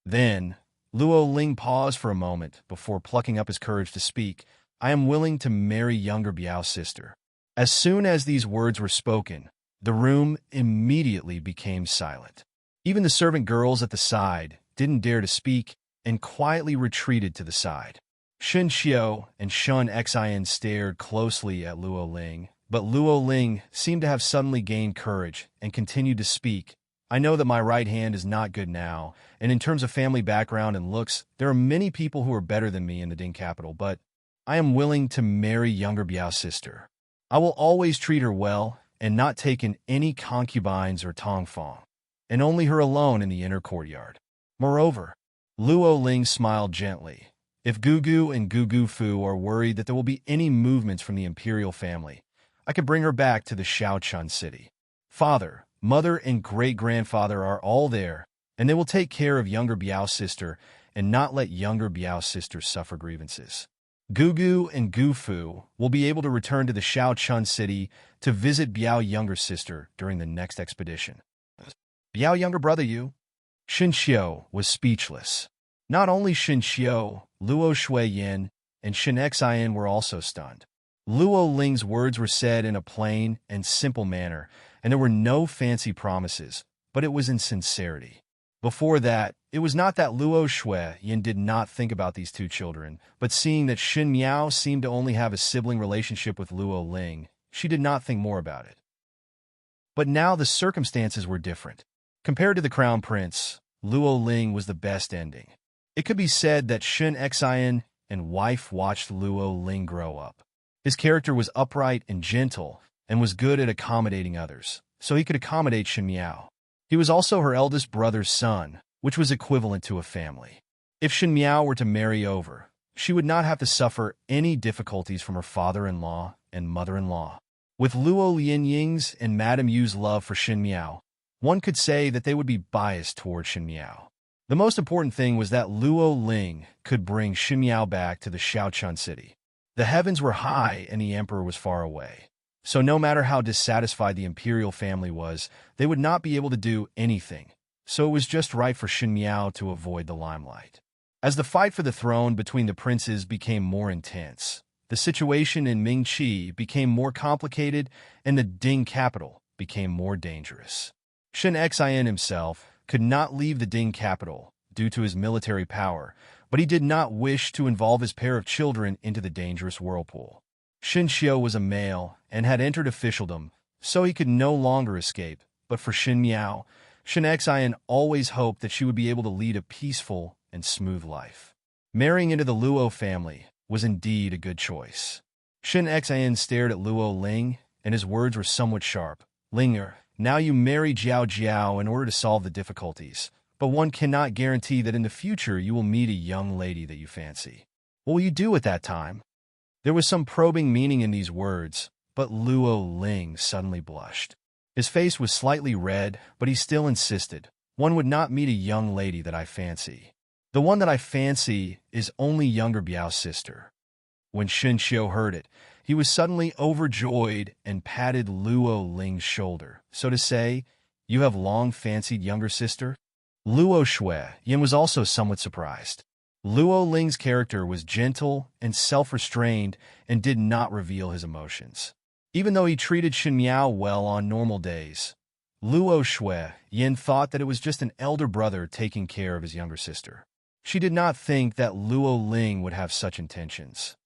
Then, Luo Ling paused for a moment before plucking up his courage to speak. "I am willing to marry younger Biao's sister." As soon as these words were spoken, the room immediately became silent. Even the servant girls at the side didn't dare to speak and quietly retreated to the side. Shen Xiao and Shun Xin stared closely at Luo Ling, but Luo Ling seemed to have suddenly gained courage and continued to speak. "I know that my right hand is not good now, and in terms of family background and looks, there are many people who are better than me in the Ding capital, but I am willing to marry younger Biao's sister. I will always treat her well and not take in any concubines or tongfang, and only her alone in the inner courtyard. Moreover," Luo Ling smiled gently, "if Gugu and Gugu Fu are worried that there will be any movements from the imperial family, I could bring her back to the Shaochun city. Father, mother, and great-grandfather are all there, and they will take care of younger Biao's sister and not let younger Biao's sister suffer grievances. Gugu and Gufu will be able to return to the Shaochun city to visit Biao's younger sister during the next expedition." "Biao younger brother you?" Shen Xiao was speechless. Not only Shen Xiao, Luo Shuiyin, and Shen Xian were also stunned. Luo Ling's words were said in a plain and simple manner, and there were no fancy promises, but it was in sincerity. Before that, it was not that Luo Shuiyin did not think about these two children, but seeing that Shen Miao seemed to only have a sibling relationship with Luo Ling, she did not think more about it. But now the circumstances were different. Compared to the Crown Prince, Luo Ling was the best ending. It could be said that Shen Xian and wife watched Luo Ling grow up. His character was upright and gentle, and was good at accommodating others, so he could accommodate Shen Miao. He was also her eldest brother's son, which was equivalent to a family. If Shen Miao were to marry over, she would not have to suffer any difficulties from her father-in-law and mother-in-law. With Luo Lianying's and Madame Yu's love for Shen Miao, one could say that they would be biased toward Shen Miao. The most important thing was that Luo Ling could bring Shen Miao back to the Shaochun city. The heavens were high and the emperor was far away. So no matter how dissatisfied the imperial family was, they would not be able to do anything. So it was just right for Shen Miao to avoid the limelight. As the fight for the throne between the princes became more intense, the situation in Mingqi became more complicated and the Ding capital became more dangerous. Shen Xian himself could not leave the Ding capital due to his military power, but he did not wish to involve his pair of children into the dangerous whirlpool. Shen Xiao was a male and had entered officialdom, so he could no longer escape, but for Shen Miao, Shen Xian always hoped that she would be able to lead a peaceful and smooth life. Marrying into the Luo family was indeed a good choice. Shen Xian stared at Luo Ling, and his words were somewhat sharp. "Linger, now you marry Jiao Jiao in order to solve the difficulties, but one cannot guarantee that in the future you will meet a young lady that you fancy. What will you do at that time?" There was some probing meaning in these words, but Luo Ling suddenly blushed. His face was slightly red, but he still insisted, "One would not meet a young lady that I fancy. The one that I fancy is only younger Biao's sister." When Shen Xiao heard it, he was suddenly overjoyed and patted Luo Ling's shoulder. "So to say, you have long fancied younger sister?" Luo Shuiyin was also somewhat surprised. Luo Ling's character was gentle and self-restrained and did not reveal his emotions. Even though he treated Shen Miao well on normal days, Luo Shuiyin thought that it was just an elder brother taking care of his younger sister. She did not think that Luo Ling would have such intentions.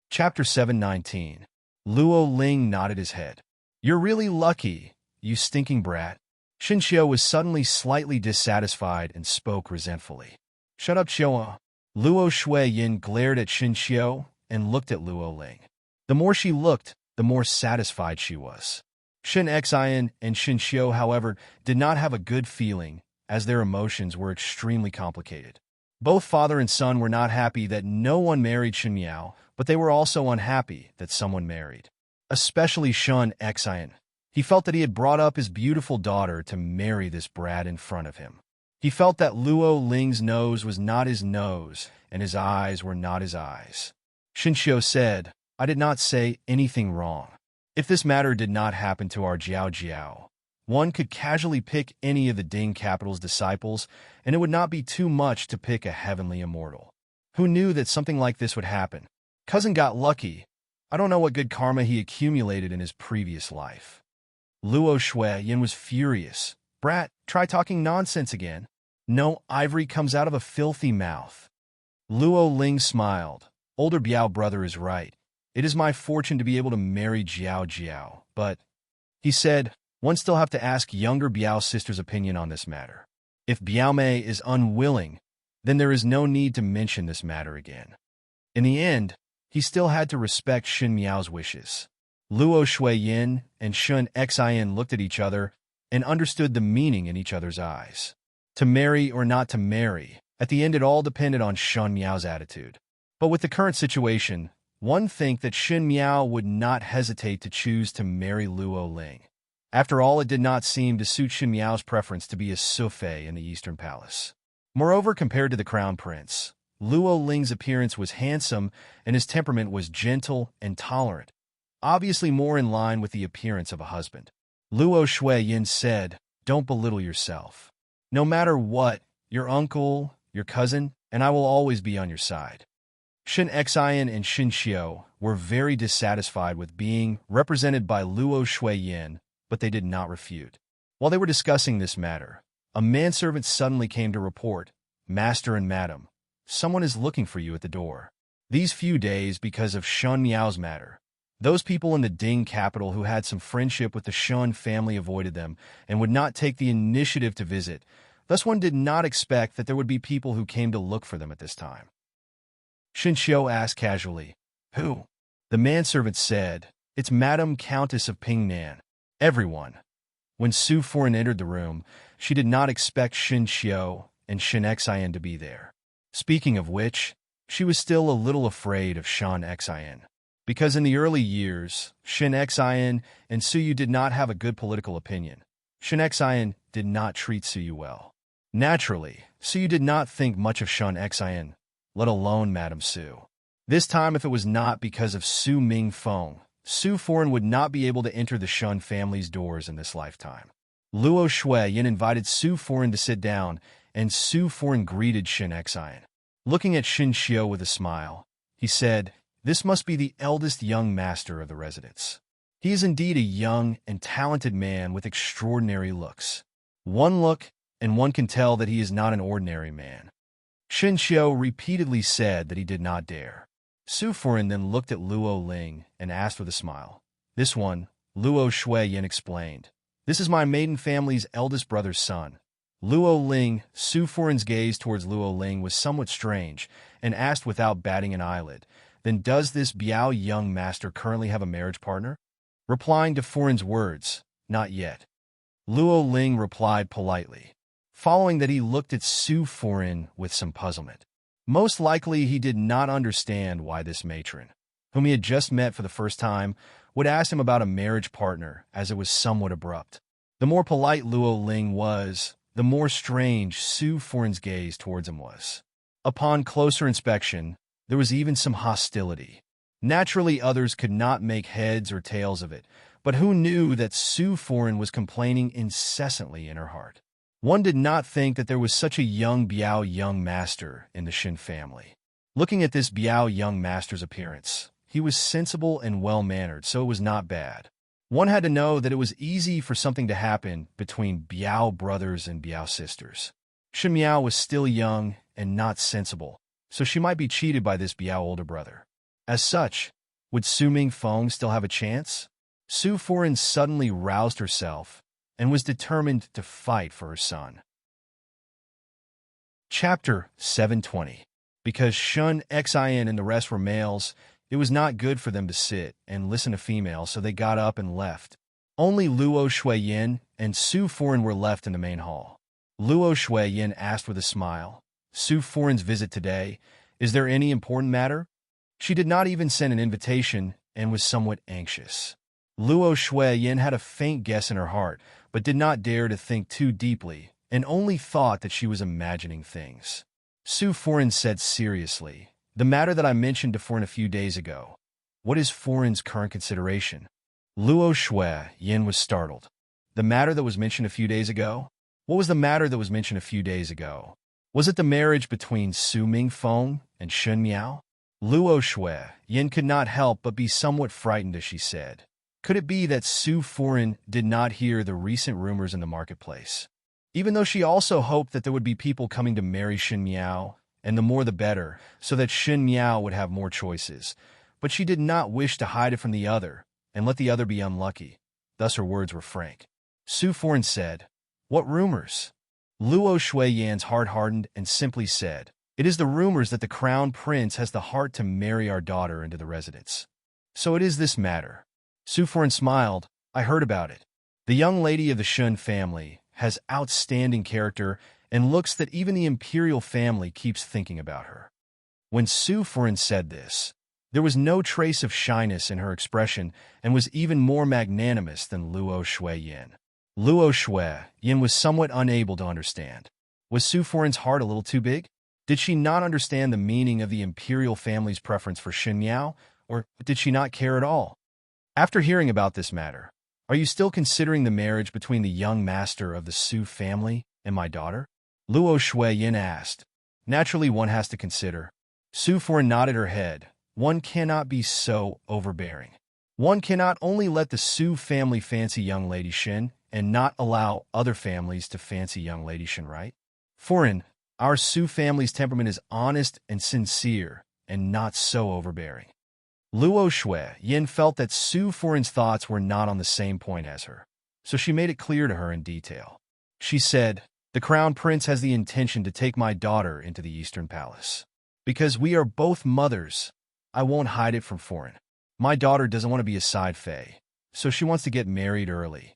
Chapter 719. Luo Ling nodded his head. "You're really lucky, you stinking brat." Shen Xiao was suddenly slightly dissatisfied and spoke resentfully. "Shut up, Xiao." Luo Shuiyin glared at Shen Xiao and looked at Luo Ling. The more she looked, the more satisfied she was. Shen Xian and Shen Xiao, however, did not have a good feeling, as their emotions were extremely complicated. Both father and son were not happy that no one married Shen Miao, but they were also unhappy that someone married. especially Shun Xian. He felt that he had brought up his beautiful daughter to marry this brat in front of him. He felt that Luo Ling's nose was not his nose, and his eyes were not his eyes. Shinxiu said, "I did not say anything wrong. If this matter did not happen to our Jiao Jiao, one could casually pick any of the Ding capital's disciples, and it would not be too much to pick a heavenly immortal. Who knew that something like this would happen? Cousin got lucky. I don't know what good karma he accumulated in his previous life." Luo Shuiyin was furious. "Brat, try talking nonsense again. No ivory comes out of a filthy mouth." Luo Ling smiled. "Older Biao brother is right. It is my fortune to be able to marry Jiao Jiao, but," he said, "one still have to ask younger Biao sister's opinion on this matter. If Biao Mei is unwilling, then there is no need to mention this matter again." In the end, he still had to respect Xin Miao's wishes. Luo Shuiyin and Shun Xian looked at each other and understood the meaning in each other's eyes. To marry or not to marry, at the end it all depended on Shun Miao's attitude. But with the current situation, one think that Xin Miao would not hesitate to choose to marry Luo Ling. After all, it did not seem to suit Xin Miao's preference to be a souffle in the Eastern Palace. Moreover, compared to the Crown Prince, Luo Ling's appearance was handsome and his temperament was gentle and tolerant, obviously more in line with the appearance of a husband. Luo Shuiyin said, "Don't belittle yourself. No matter what, your uncle, your cousin, and I will always be on your side." Shin Xian and Xin Xiu were very dissatisfied with being represented by Luo Shuiyin, but they did not refute. While they were discussing this matter, a manservant suddenly came to report, "Master and Madam, someone is looking for you at the door." These few days, because of Shun Miao's matter, those people in the Ding capital who had some friendship with the Shun family avoided them and would not take the initiative to visit. Thus one did not expect that there would be people who came to look for them at this time. Xin Xiu asked casually, "Who?" The manservant said, "It's Madam Countess of Pingnan." Everyone. When Su Furen entered the room, she did not expect Xin Xiu and Shin Xian to be there. Speaking of which, she was still a little afraid of Shan Xian. Because in the early years, Shin Xian and Suyu did not have a good political opinion. Shin Xian did not treat Suyu well. Naturally, Suyu did not think much of Shan Xian, let alone Madame Su. This time, if it was not because of Su Ming Feng, Su Furen would not be able to enter the Shun family's doors in this lifetime. Luo Shuiyin invited Su Furen to sit down, and Su Furen greeted Shin Xian. Looking at Xin Xiu with a smile, he said, "This must be the eldest young master of the residence. He is indeed a young and talented man with extraordinary looks. One look, and one can tell that he is not an ordinary man." Xin Xiu repeatedly said that he did not dare. Su Furen then looked at Luo Ling and asked with a smile. "This one," Luo Shuiyin explained. "This is my maiden family's eldest brother's son." Luo Ling, Su Furen's gaze towards Luo Ling was somewhat strange, and asked without batting an eyelid, "Then does this Biao young master currently have a marriage partner?" Replying to Furen's words, "Not yet." Luo Ling replied politely. Following that, he looked at Su Furen with some puzzlement. Most likely he did not understand why this matron, whom he had just met for the first time, would ask him about a marriage partner, as it was somewhat abrupt. The more polite Luo Ling was, the more strange Su Furen's gaze towards him was. Upon closer inspection, there was even some hostility. Naturally, others could not make heads or tails of it, but who knew that Su Furen was complaining incessantly in her heart? One did not think that there was such a young Biao young master in the Shin family. Looking at this Biao young master's appearance, he was sensible and well-mannered, so it was not bad. One had to know that it was easy for something to happen between Biao brothers and Biao sisters. Shin Miao was still young and not sensible, so she might be cheated by this Biao older brother. As such, would Su Ming Feng still have a chance? Su Furen suddenly roused herself and was determined to fight for her son. Chapter 720. Because Shun Xian and the rest were males, it was not good for them to sit and listen to females, so they got up and left. Only Luo Shuiyin and Su Furen were left in the main hall. Luo Shuiyin asked with a smile, "Su Furen's visit today, is there any important matter?" She did not even send an invitation, and was somewhat anxious. Luo Shui Yin had a faint guess in her heart, but did not dare to think too deeply, and only thought that she was imagining things. Su Foreign said seriously, "The matter that I mentioned to Foreign a few days ago. What is Foreign's current consideration?" Luo Shui Yin was startled. The matter that was mentioned a few days ago? What was the matter that was mentioned a few days ago? Was it the marriage between Su Mingfeng and Shun Miao? Luo Shui Yin could not help but be somewhat frightened as she said, "Could it be that Su Foreign did not hear the recent rumors in the marketplace?" Even though she also hoped that there would be people coming to marry Shun Miao, and the more the better, so that Shun Miao would have more choices. But she did not wish to hide it from the other, and let the other be unlucky. Thus her words were frank. Su Foreign said, "What rumors?" Luo Shui Yan's heart hardened and simply said, "It is the rumors that the crown prince has the heart to marry our daughter into the residence. So it is this matter." Su Foreign smiled. "I heard about it. The young lady of the Shun family has outstanding character and looks that even the imperial family keeps thinking about her." When Su Foreign said this, there was no trace of shyness in her expression and was even more magnanimous than Luo Shui Yin. Luo Shui Yin was somewhat unable to understand. Was Su Foreign's heart a little too big? Did she not understand the meaning of the imperial family's preference for Shun Miao, or did she not care at all? After hearing about this matter, are you still considering the marriage between the young master of the Su family and my daughter? Luo Shui Yin asked. Naturally, one has to consider. Su Foreign nodded her head. One cannot be so overbearing. One cannot only let the Su family fancy young Lady Shin and not allow other families to fancy young Lady Shin, right? Foreign, our Su family's temperament is honest and sincere and not so overbearing. Luo Shui Yin felt that Su Foreign's thoughts were not on the same point as her, so she made it clear to her in detail. She said, "The crown prince has the intention to take my daughter into the Eastern Palace. Because we are both mothers, I won't hide it from Foreign. My daughter doesn't want to be a side fae, so she wants to get married early."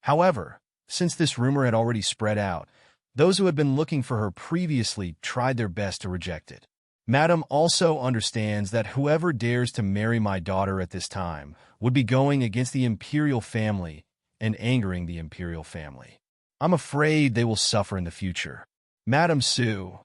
However, since this rumor had already spread out, those who had been looking for her previously tried their best to reject it. "Madam also understands that whoever dares to marry my daughter at this time would be going against the imperial family and angering the imperial family. I'm afraid they will suffer in the future. Madam Su,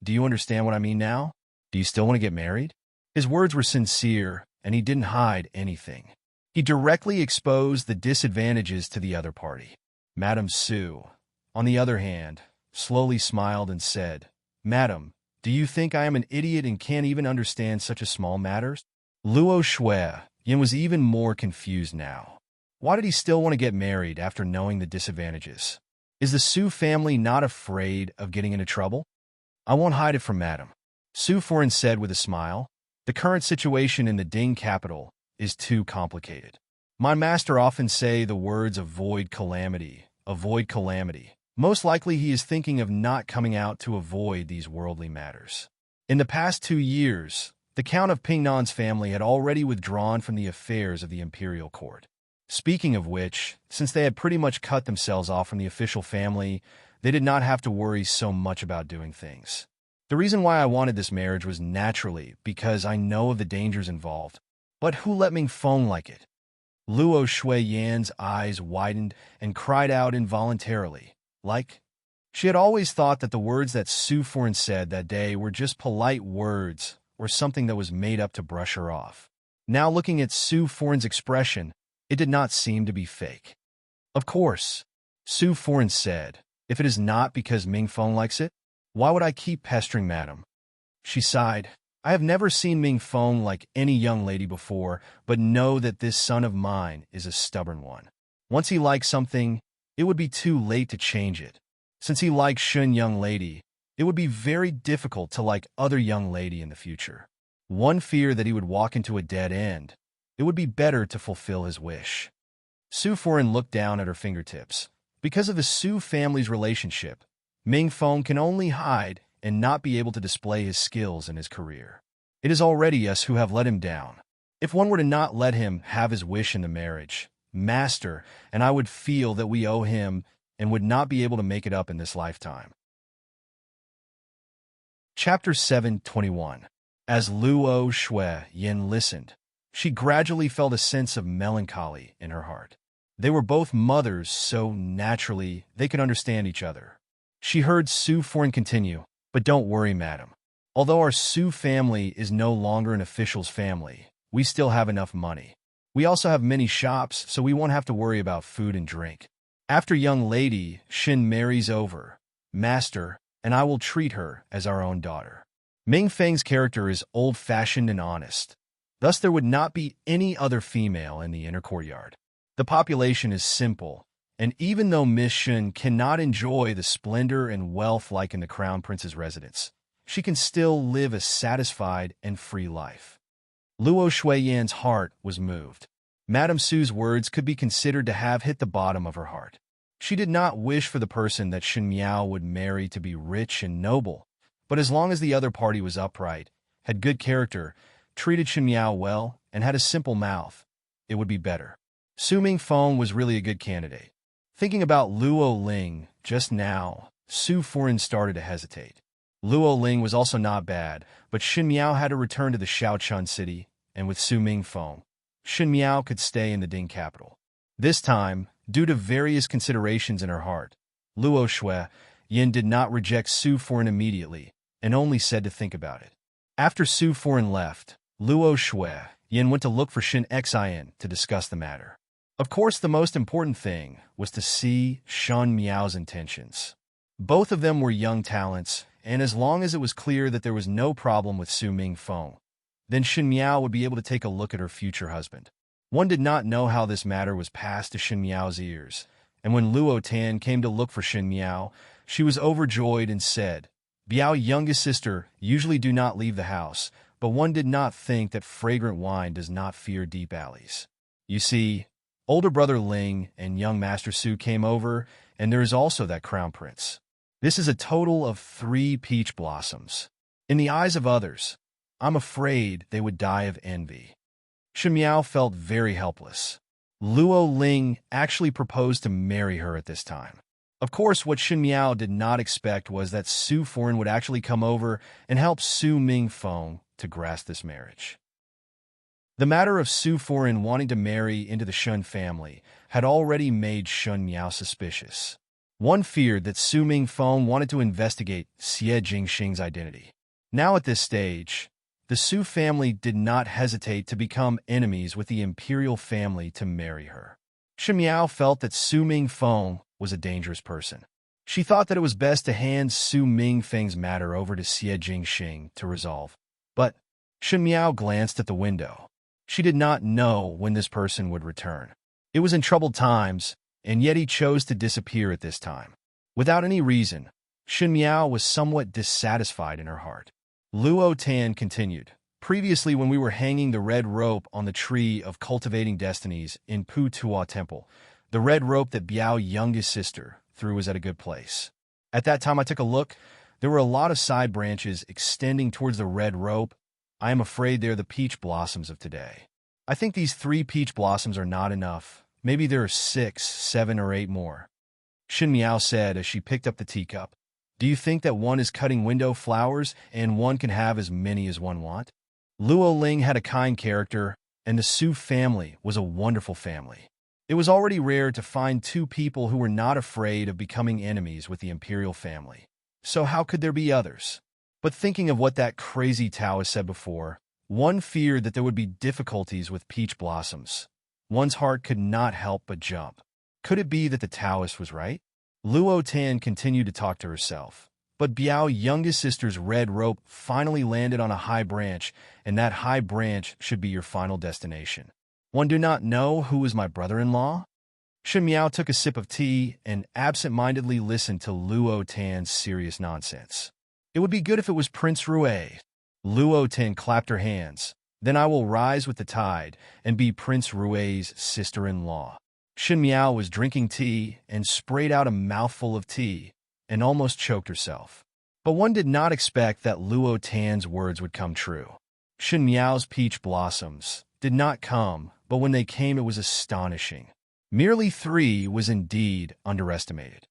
do you understand what I mean now? Do you still want to get married?" His words were sincere, and he didn't hide anything. He directly exposed the disadvantages to the other party. Madam Su, on the other hand, slowly smiled and said, "Madam, do you think I am an idiot and can't even understand such a small matter?" Luo Shui Yin was even more confused now. Why did he still want to get married after knowing the disadvantages? Is the Su family not afraid of getting into trouble? "I won't hide it from Madam," Su Foreign said with a smile. "The current situation in the Ding capital is too complicated. My master often say the words avoid calamity. Most likely he is thinking of not coming out to avoid these worldly matters. In the past 2 years, the Count of Pingnan's family had already withdrawn from the affairs of the imperial court. Speaking of which, since they had pretty much cut themselves off from the official family, they did not have to worry so much about doing things. The reason why I wanted this marriage was naturally because I know of the dangers involved. But who let Mingfeng like it?" Luo Shui Yan's eyes widened and cried out involuntarily, "Like?" She had always thought that the words that Su Foreign said that day were just polite words or something that was made up to brush her off. Now looking at Su Foreign's expression, it did not seem to be fake. "Of course," Su Foreign said, "if it is not because Mingfeng likes it, why would I keep pestering Madam?" She sighed. "I have never seen Mingfeng like any young lady before, but know that this son of mine is a stubborn one. Once he likes something, it would be too late to change it. Since he likes Shun young lady, it would be very difficult to like other young lady in the future. One fear that he would walk into a dead end. It would be better to fulfill his wish." Su Foreign looked down at her fingertips. Because of the Su family's relationship, Mingfeng can only hide and not be able to display his skills in his career. It is already us who have let him down. If one were to not let him have his wish in the marriage, Master and I would feel that we owe him and would not be able to make it up in this lifetime. Chapter 721. As Luo Shui Yin listened, She gradually felt a sense of melancholy in her heart. They were both mothers, so naturally they could understand each other. She heard Su Foreign continue, "But don't worry, madam. Although our Su family is no longer an official's family, we still have enough money. We also have many shops, so we won't have to worry about food and drink. After young lady Shin marries over, master, and I will treat her as our own daughter." Ming Feng's character is old-fashioned and honest. Thus there would not be any other female in the inner courtyard. The population is simple, and even though Miss Shin cannot enjoy the splendor and wealth like in the Crown Prince's residence, she can still live a satisfied and free life. Luo Shuiyan's heart was moved. Madame Su's words could be considered to have hit the bottom of her heart. She did not wish for the person that Shin Miao would marry to be rich and noble, but as long as the other party was upright, had good character, treated Shin Miao well, and had a simple mouth, it would be better. Su Mingfeng was really a good candidate. Thinking about Luo Ling just now, Su Foreign started to hesitate. Luo Ling was also not bad, but Shin Miao had to return to the Shaochun city, and with Su Mingfeng, Shin Miao could stay in the Ding capital. This time, due to various considerations in her heart, Luo Shui Yin did not reject Su Foreign immediately, and only said to think about it. After Su Foreign left, Luo Shui Yin went to look for Shin Xin to discuss the matter. Of course, the most important thing was to see Shen Miao's intentions. Both of them were young talents, and as long as it was clear that there was no problem with Su Mingfeng, then Shin Miao would be able to take a look at her future husband. One did not know how this matter was passed to Shin Miao's ears, and when Luo Tan came to look for Shin Miao, she was overjoyed and said, "Biao youngest sister usually do not leave the house, but one did not think that fragrant wine does not fear deep alleys. You see, older brother Ling and young Master Su came over, and there is also that crown prince. This is a total of 3 peach blossoms. In the eyes of others, I'm afraid they would die of envy." Shin Miao felt very helpless. Luo Ling actually proposed to marry her at this time. Of course, what Shin Miao did not expect was that Su Foreign would actually come over and help Su Mingfeng to grasp this marriage. The matter of Su Foreign wanting to marry into the Shun family had already made Shen Miao suspicious. One feared that Su Mingfeng wanted to investigate Xie Jingxing's identity. Now at this stage, the Su family did not hesitate to become enemies with the imperial family to marry her. Shen Miao felt that Su Mingfeng was a dangerous person. She thought that it was best to hand Su Mingfeng's matter over to Xie Jingxing to resolve. But Shen Miao glanced at the window. She did not know when this person would return. It was in troubled times, and yet he chose to disappear at this time. Without any reason, Shen Miao was somewhat dissatisfied in her heart. Luo Tan continued, "Previously when we were hanging the red rope on the tree of cultivating destinies in Pu Tua Temple, the red rope that Biao youngest sister threw was at a good place. At that time I took a look. There were a lot of side branches extending towards the red rope. I am afraid they're the peach blossoms of today. I think these 3 peach blossoms are not enough. Maybe there are 6, 7, or 8 more." Shin Miao said as she picked up the teacup, "Do you think that one is cutting window flowers and one can have as many as one want?" Luo Ling had a kind character, and the Su family was a wonderful family. It was already rare to find 2 people who were not afraid of becoming enemies with the imperial family. So how could there be others? But thinking of what that crazy Taoist said before, one feared that there would be difficulties with peach blossoms. One's heart could not help but jump. Could it be that the Taoist was right? Luo Tan continued to talk to herself. But Biao youngest sister's red rope finally landed on a high branch, and that high branch should be your final destination. One do not know who is my brother-in-law? Shen Miao took a sip of tea and absent-mindedly listened to Luo Tan's serious nonsense. It would be good if it was Prince Rue. Luo Tan clapped her hands. Then I will rise with the tide and be Prince Rue's sister-in-law. Shen Miao was drinking tea and sprayed out a mouthful of tea and almost choked herself. But one did not expect that Luo Tan's words would come true. Shen Miao's peach blossoms did not come, but when they came it was astonishing. Merely 3 was indeed underestimated.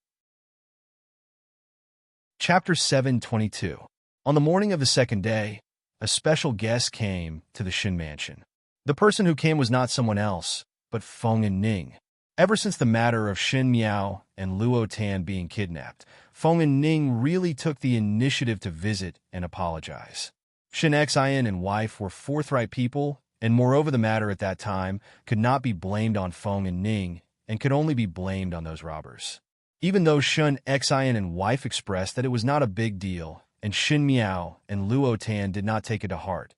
Chapter 722. On the morning of the second day, a special guest came to the Shin mansion. The person who came was not someone else, but Feng and Ning. Ever since the matter of Xin Miao and Luo Tan being kidnapped, Feng and Ning really took the initiative to visit and apologize. Xin Xian and wife were forthright people, and moreover the matter at that time could not be blamed on Feng and Ning, and could only be blamed on those robbers. Even though Xin Xian and wife expressed that it was not a big deal, and Xin Miao and Luo Tan did not take it to heart,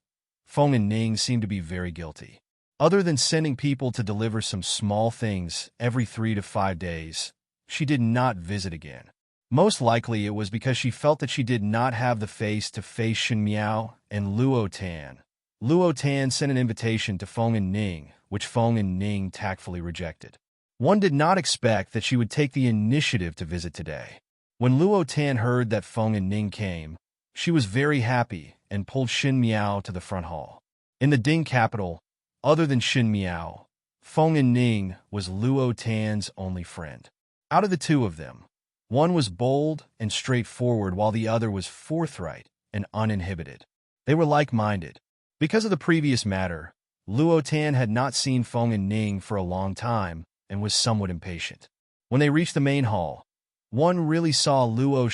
Feng and Ning seemed to be very guilty. Other than sending people to deliver some small things every 3 to 5 days, she did not visit again. Most likely it was because she felt that she did not have the face to face Xin Miao and Luo Tan. Luo Tan sent an invitation to Feng and Ning, which Feng and Ning tactfully rejected. One did not expect that she would take the initiative to visit today. When Luo Tan heard that Feng and Ning came, she was very happy and pulled Xin Miao to the front hall. In the Ding capital, other than Xin Miao, Feng and Ning was Luo Tan's only friend. Out of the two of them, one was bold and straightforward while the other was forthright and uninhibited. They were like-minded. Because of the previous matter, Luo Tan had not seen Feng and Ning for a long time and was somewhat impatient. When they reached the main hall, one really saw Luo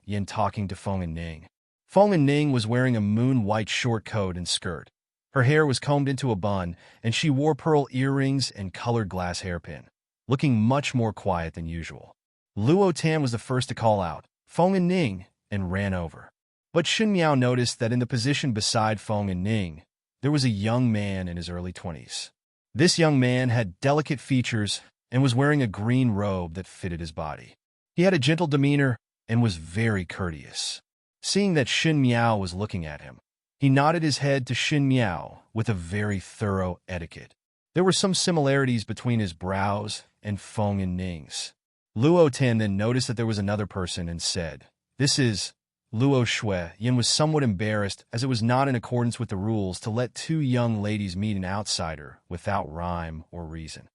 Yin talking to Feng and Ning. Feng and Ning was wearing a moon-white short coat and skirt. Her hair was combed into a bun, and she wore pearl earrings and colored glass hairpin, looking much more quiet than usual. Luo Tan was the first to call out, "Feng and Ning," and ran over. But Xin Miao noticed that in the position beside Feng and Ning, there was a young man in his early 20s. This young man had delicate features and was wearing a green robe that fitted his body. He had a gentle demeanor and was very courteous. Seeing that Xin Miao was looking at him, he nodded his head to Xin Miao with a very thorough etiquette. There were some similarities between his brows and Feng and Ning's. Luo Tan then noticed that there was another person and said, "This is Luo Shui." Yin was somewhat embarrassed as it was not in accordance with the rules to let two young ladies meet an outsider without rhyme or reason.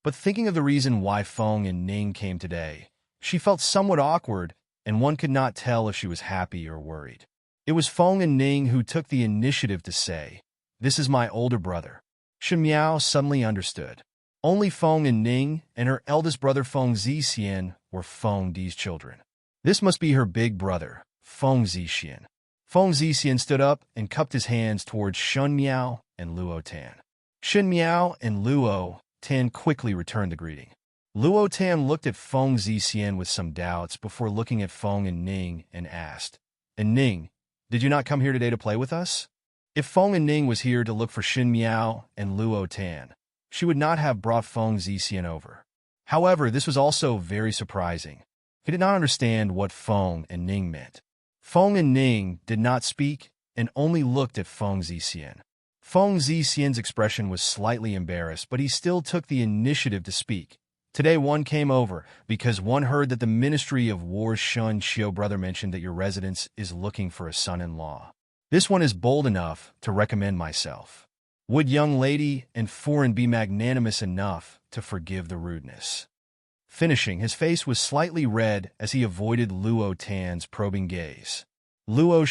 But thinking of the reason why Feng and Ning came today, she felt somewhat awkward, and one could not tell if she was happy or worried. It was Feng and Ning who took the initiative to say, "This is my older brother." Xin Miao suddenly understood. Only Feng and Ning and her eldest brother Feng Zixian were Feng Di's children. This must be her big brother, Feng Zixian. Feng Zixian stood up and cupped his hands towards Xin Miao and Luo Tan. Xin Miao and Luo Tan quickly returned the greeting. Luo Tan looked at Feng Zixian with some doubts before looking at Feng and Ning and asked, "And Ning, did you not come here today to play with us?" If Feng and Ning was here to look for Xin Miao and Luo Tan, she would not have brought Feng Zixian over. However, this was also very surprising. He did not understand what Feng and Ning meant. Feng and Ning did not speak and only looked at Feng Zixian. Feng Zixian's expression was slightly embarrassed, but he still took the initiative to speak. Today one came over because one heard that the Ministry of War's Shun Xiu brother mentioned that your residence is looking for a son-in-law. This one is bold enough to recommend myself. Would young lady and foreign be magnanimous enough to forgive the rudeness? Finishing, his face was slightly red as he avoided Luo Tan's probing gaze. Luo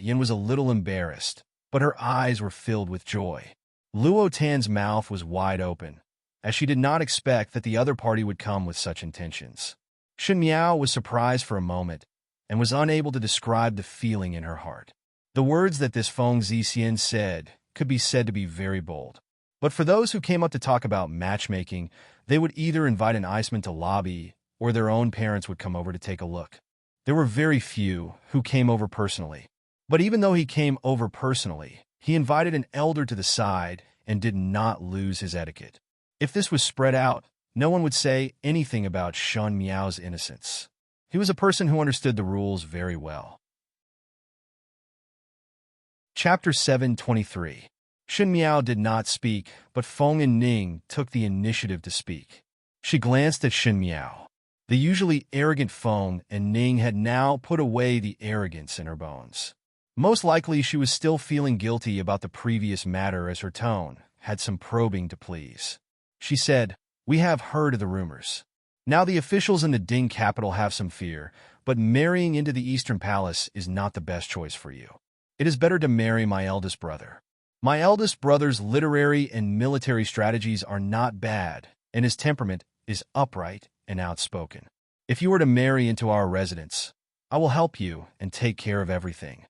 Yin was a little embarrassed, but her eyes were filled with joy. Luo Tan's mouth was wide open, as she did not expect that the other party would come with such intentions. Xin Miao was surprised for a moment and was unable to describe the feeling in her heart. The words that this Feng Zixian said could be said to be very bold. But for those who came up to talk about matchmaking, they would either invite an Iceman to lobby or their own parents would come over to take a look. There were very few who came over personally. But even though he came over personally, he invited an elder to the side and did not lose his etiquette. If this was spread out, no one would say anything about Xin Miao's innocence. He was a person who understood the rules very well. Chapter 723. Xin Miao did not speak, but Feng and Ning took the initiative to speak. She glanced at Xin Miao. The usually arrogant Feng and Ning had now put away the arrogance in her bones. Most likely she was still feeling guilty about the previous matter as her tone had some probing to please. She said, "We have heard of the rumors. Now the officials in the Ding capital have some fear, but marrying into the Eastern Palace is not the best choice for you. It is better to marry my eldest brother." My eldest brother's literary and military strategies are not bad, and his temperament is upright and outspoken. If you were to marry into our residence, I will help you and take care of everything.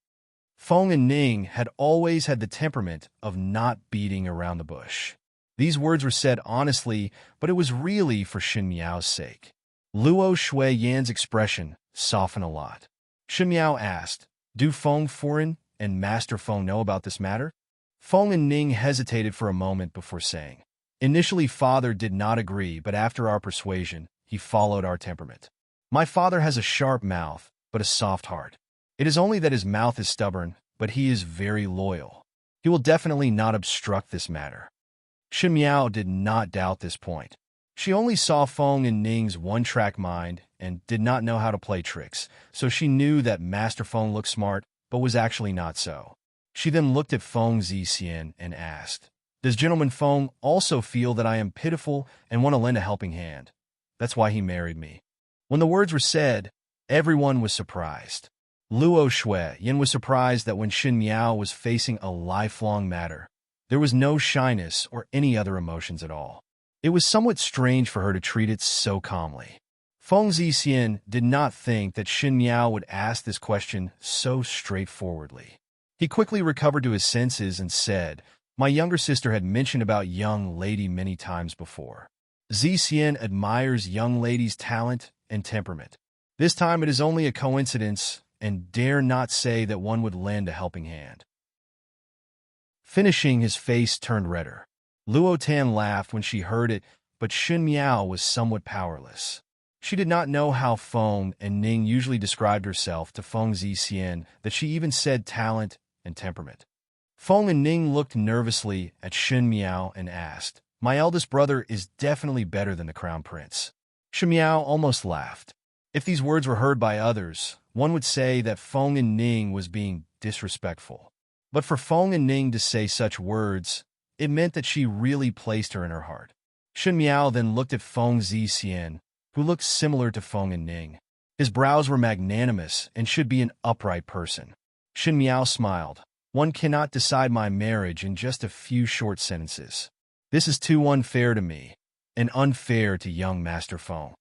Feng and Ning had always had the temperament of not beating around the bush. These words were said honestly, but it was really for Xin Miao's sake. Luo Shui Yan's expression softened a lot. Xin Miao asked, "Do Feng Furen and Master Feng know about this matter?" Feng and Ning hesitated for a moment before saying, "Initially, father did not agree, but after our persuasion, he followed our temperament. My father has a sharp mouth, but a soft heart. It is only that his mouth is stubborn, but he is very loyal. He will definitely not obstruct this matter." Xin Miao did not doubt this point. She only saw Feng and Ning's one-track mind and did not know how to play tricks, so she knew that Master Feng looked smart, but was actually not so. She then looked at Feng Zixian and asked, "Does Gentleman Feng also feel that I am pitiful and want to lend a helping hand? That's why he married me." When the words were said, everyone was surprised. Luo Shui Yan was surprised that when Xin Miao was facing a lifelong matter, there was no shyness or any other emotions at all. It was somewhat strange for her to treat it so calmly. Feng Zixian did not think that Xin Miao would ask this question so straightforwardly. He quickly recovered to his senses and said, "My younger sister had mentioned about young lady many times before. Zixian admires young lady's talent and temperament. This time it is only a coincidence and dare not say that one would lend a helping hand." Finishing, his face turned redder. Luo Tan laughed when she heard it, but Xin Miao was somewhat powerless. She did not know how Feng and Ning usually described herself to Feng Zixian, that she even said talent and temperament. Feng and Ning looked nervously at Xin Miao and asked, "My eldest brother is definitely better than the crown prince." Xin Miao almost laughed. If these words were heard by others, one would say that Feng and Ning was being disrespectful. But for Feng and Ning to say such words, it meant that she really placed her in her heart. Xin Miao then looked at Feng Zixian, who looked similar to Feng and Ning. His brows were magnanimous and should be an upright person. Xin Miao smiled. "One cannot decide my marriage in just a few short sentences. This is too unfair to me, and unfair to young Master Feng."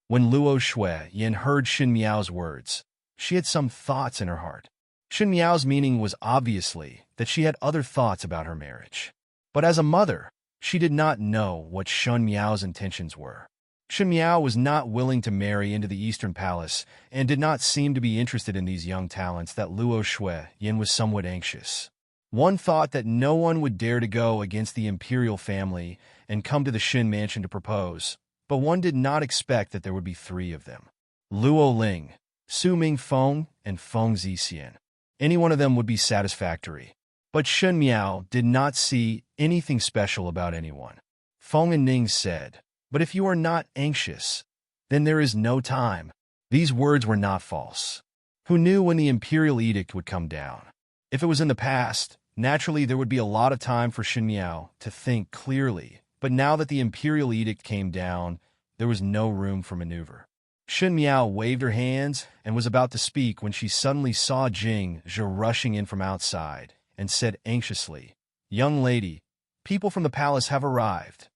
When Luo Shui Yan heard Xin Miao's words, she had some thoughts in her heart. Xin Miao's meaning was obviously that she had other thoughts about her marriage. But as a mother, she did not know what Xin Miao's intentions were. Xin Miao was not willing to marry into the Eastern Palace and did not seem to be interested in these young talents that Luo Shui Yan was somewhat anxious. One thought that no one would dare to go against the imperial family and come to the Xin mansion to propose, but one did not expect that there would be three of them. Luo Ling, Su Ming Feng, and Feng Zixian. Any one of them would be satisfactory. But Xin Miao did not see anything special about anyone. Feng and Ning said, "But if you are not anxious, then there is no time." These words were not false. Who knew when the imperial edict would come down? If it was in the past, naturally there would be a lot of time for Xin Miao to think clearly, but now that the imperial edict came down, there was no room for maneuver. Xin Miao waved her hands and was about to speak when she suddenly saw Jing Zhe rushing in from outside and said anxiously, "Young lady, people from the palace have arrived."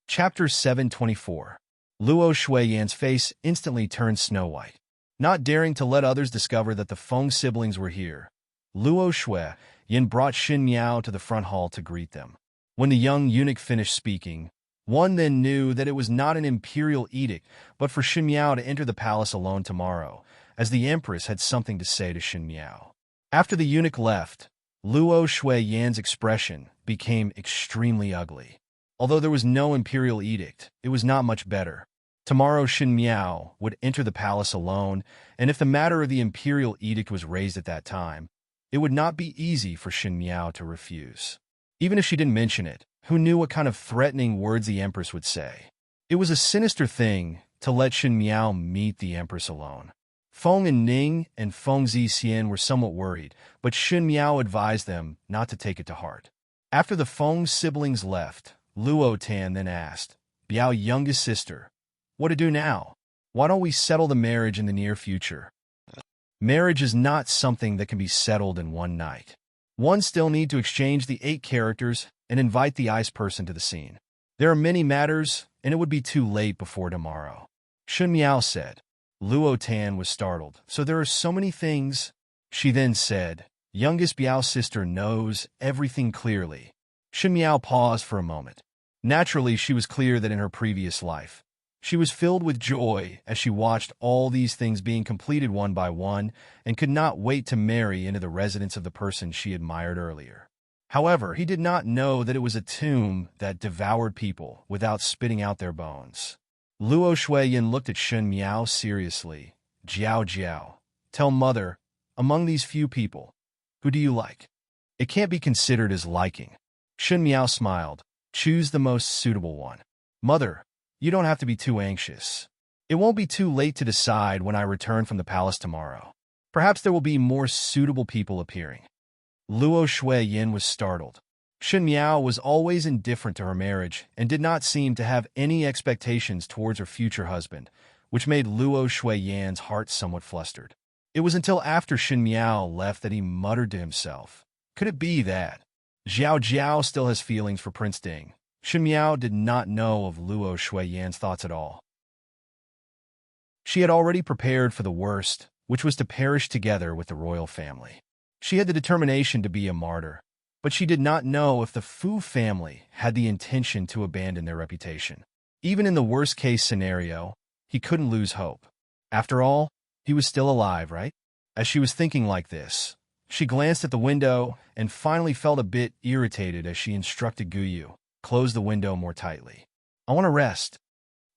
Chapter 724. Luo Shui Yan's face instantly turned snow-white. Not daring to let others discover that the Feng siblings were here, Luo Shui Yan brought Xin Miao to the front hall to greet them. When the young eunuch finished speaking, one then knew that it was not an imperial edict, but for Xin Miao to enter the palace alone tomorrow, as the Empress had something to say to Xin Miao. After the eunuch left, Luo Shui Yan's expression became extremely ugly. Although there was no imperial edict, it was not much better. Tomorrow Xin Miao would enter the palace alone, and if the matter of the imperial edict was raised at that time, it would not be easy for Xin Miao to refuse. Even if she didn't mention it, who knew what kind of threatening words the Empress would say? It was a sinister thing to let Xin Miao meet the Empress alone. Feng and Ning and Feng Zixian were somewhat worried, but Xin Miao advised them not to take it to heart. After the Feng siblings left, Luo Tan then asked, "Biao youngest sister, what to do now? Why don't we settle the marriage in the near future?" Marriage is not something that can be settled in one night. One still need to exchange the 8 characters and invite the ice person to the scene. There are many matters, and it would be too late before tomorrow. Shun Miao said. Luo Tan was startled. So there are so many things. She then said, youngest Biao's sister knows everything clearly. Shun Miao paused for a moment. Naturally, she was clear that in her previous life, she was filled with joy as she watched all these things being completed one by one and could not wait to marry into the residence of the person she admired earlier. However, he did not know that it was a tomb that devoured people without spitting out their bones. Luo Shuiyin looked at Shun Miao seriously. Jiao Jiao, tell mother, among these few people, who do you like? It can't be considered as liking. Shun Miao smiled. Choose the most suitable one. Mother, you don't have to be too anxious. It won't be too late to decide when I return from the palace tomorrow. Perhaps there will be more suitable people appearing. Luo Shuiyin was startled. Shun Miao was always indifferent to her marriage and did not seem to have any expectations towards her future husband, which made Luo Shuiyin's heart somewhat flustered. It was until after Shun Miao left that he muttered to himself, could it be that Xiao Jiao still has feelings for Prince Ding? Shun Miao did not know of Luo Shuiyin's thoughts at all. She had already prepared for the worst, which was to perish together with the royal family. She had the determination to be a martyr, but she did not know if the Fu family had the intention to abandon their reputation. Even in the worst-case scenario, he couldn't lose hope. After all, he was still alive, right? As she was thinking like this, she glanced at the window and finally felt a bit irritated as she instructed Guyu, close the window more tightly. I want to rest.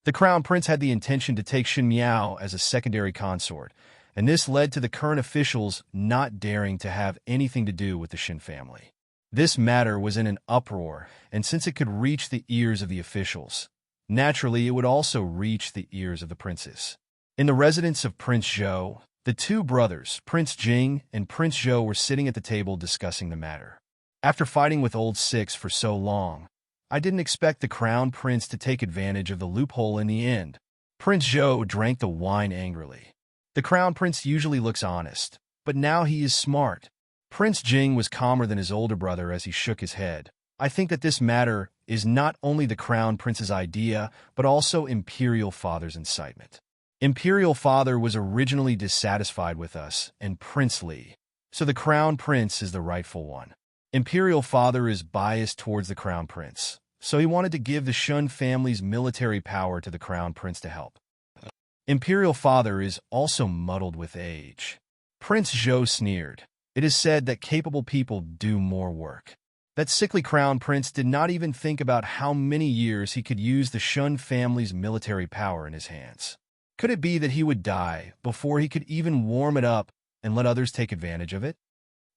The crown prince had the intention to take Shun Miao as a secondary consort, and this led to the current officials not daring to have anything to do with the Shin family. This matter was in an uproar, and since it could reach the ears of the officials, naturally it would also reach the ears of the princes. In the residence of Prince Zhou, the 2 brothers, Prince Jing and Prince Zhou, were sitting at the table discussing the matter. After fighting with Old Six for so long, I didn't expect the crown prince to take advantage of the loophole in the end. Prince Zhou drank the wine angrily. The crown prince usually looks honest, but now he is smart. Prince Jing was calmer than his older brother as he shook his head. I think that this matter is not only the crown prince's idea, but also Imperial Father's incitement. Imperial Father was originally dissatisfied with us and Prince Li, so the crown prince is the rightful one. Imperial Father is biased towards the crown prince, so he wanted to give the Shun family's military power to the crown prince to help. Imperial Father is also muddled with age. Prince Zhou sneered. It is said that capable people do more work. That sickly crown prince did not even think about how many years he could use the Shun family's military power in his hands. Could it be that he would die before he could even warm it up and let others take advantage of it?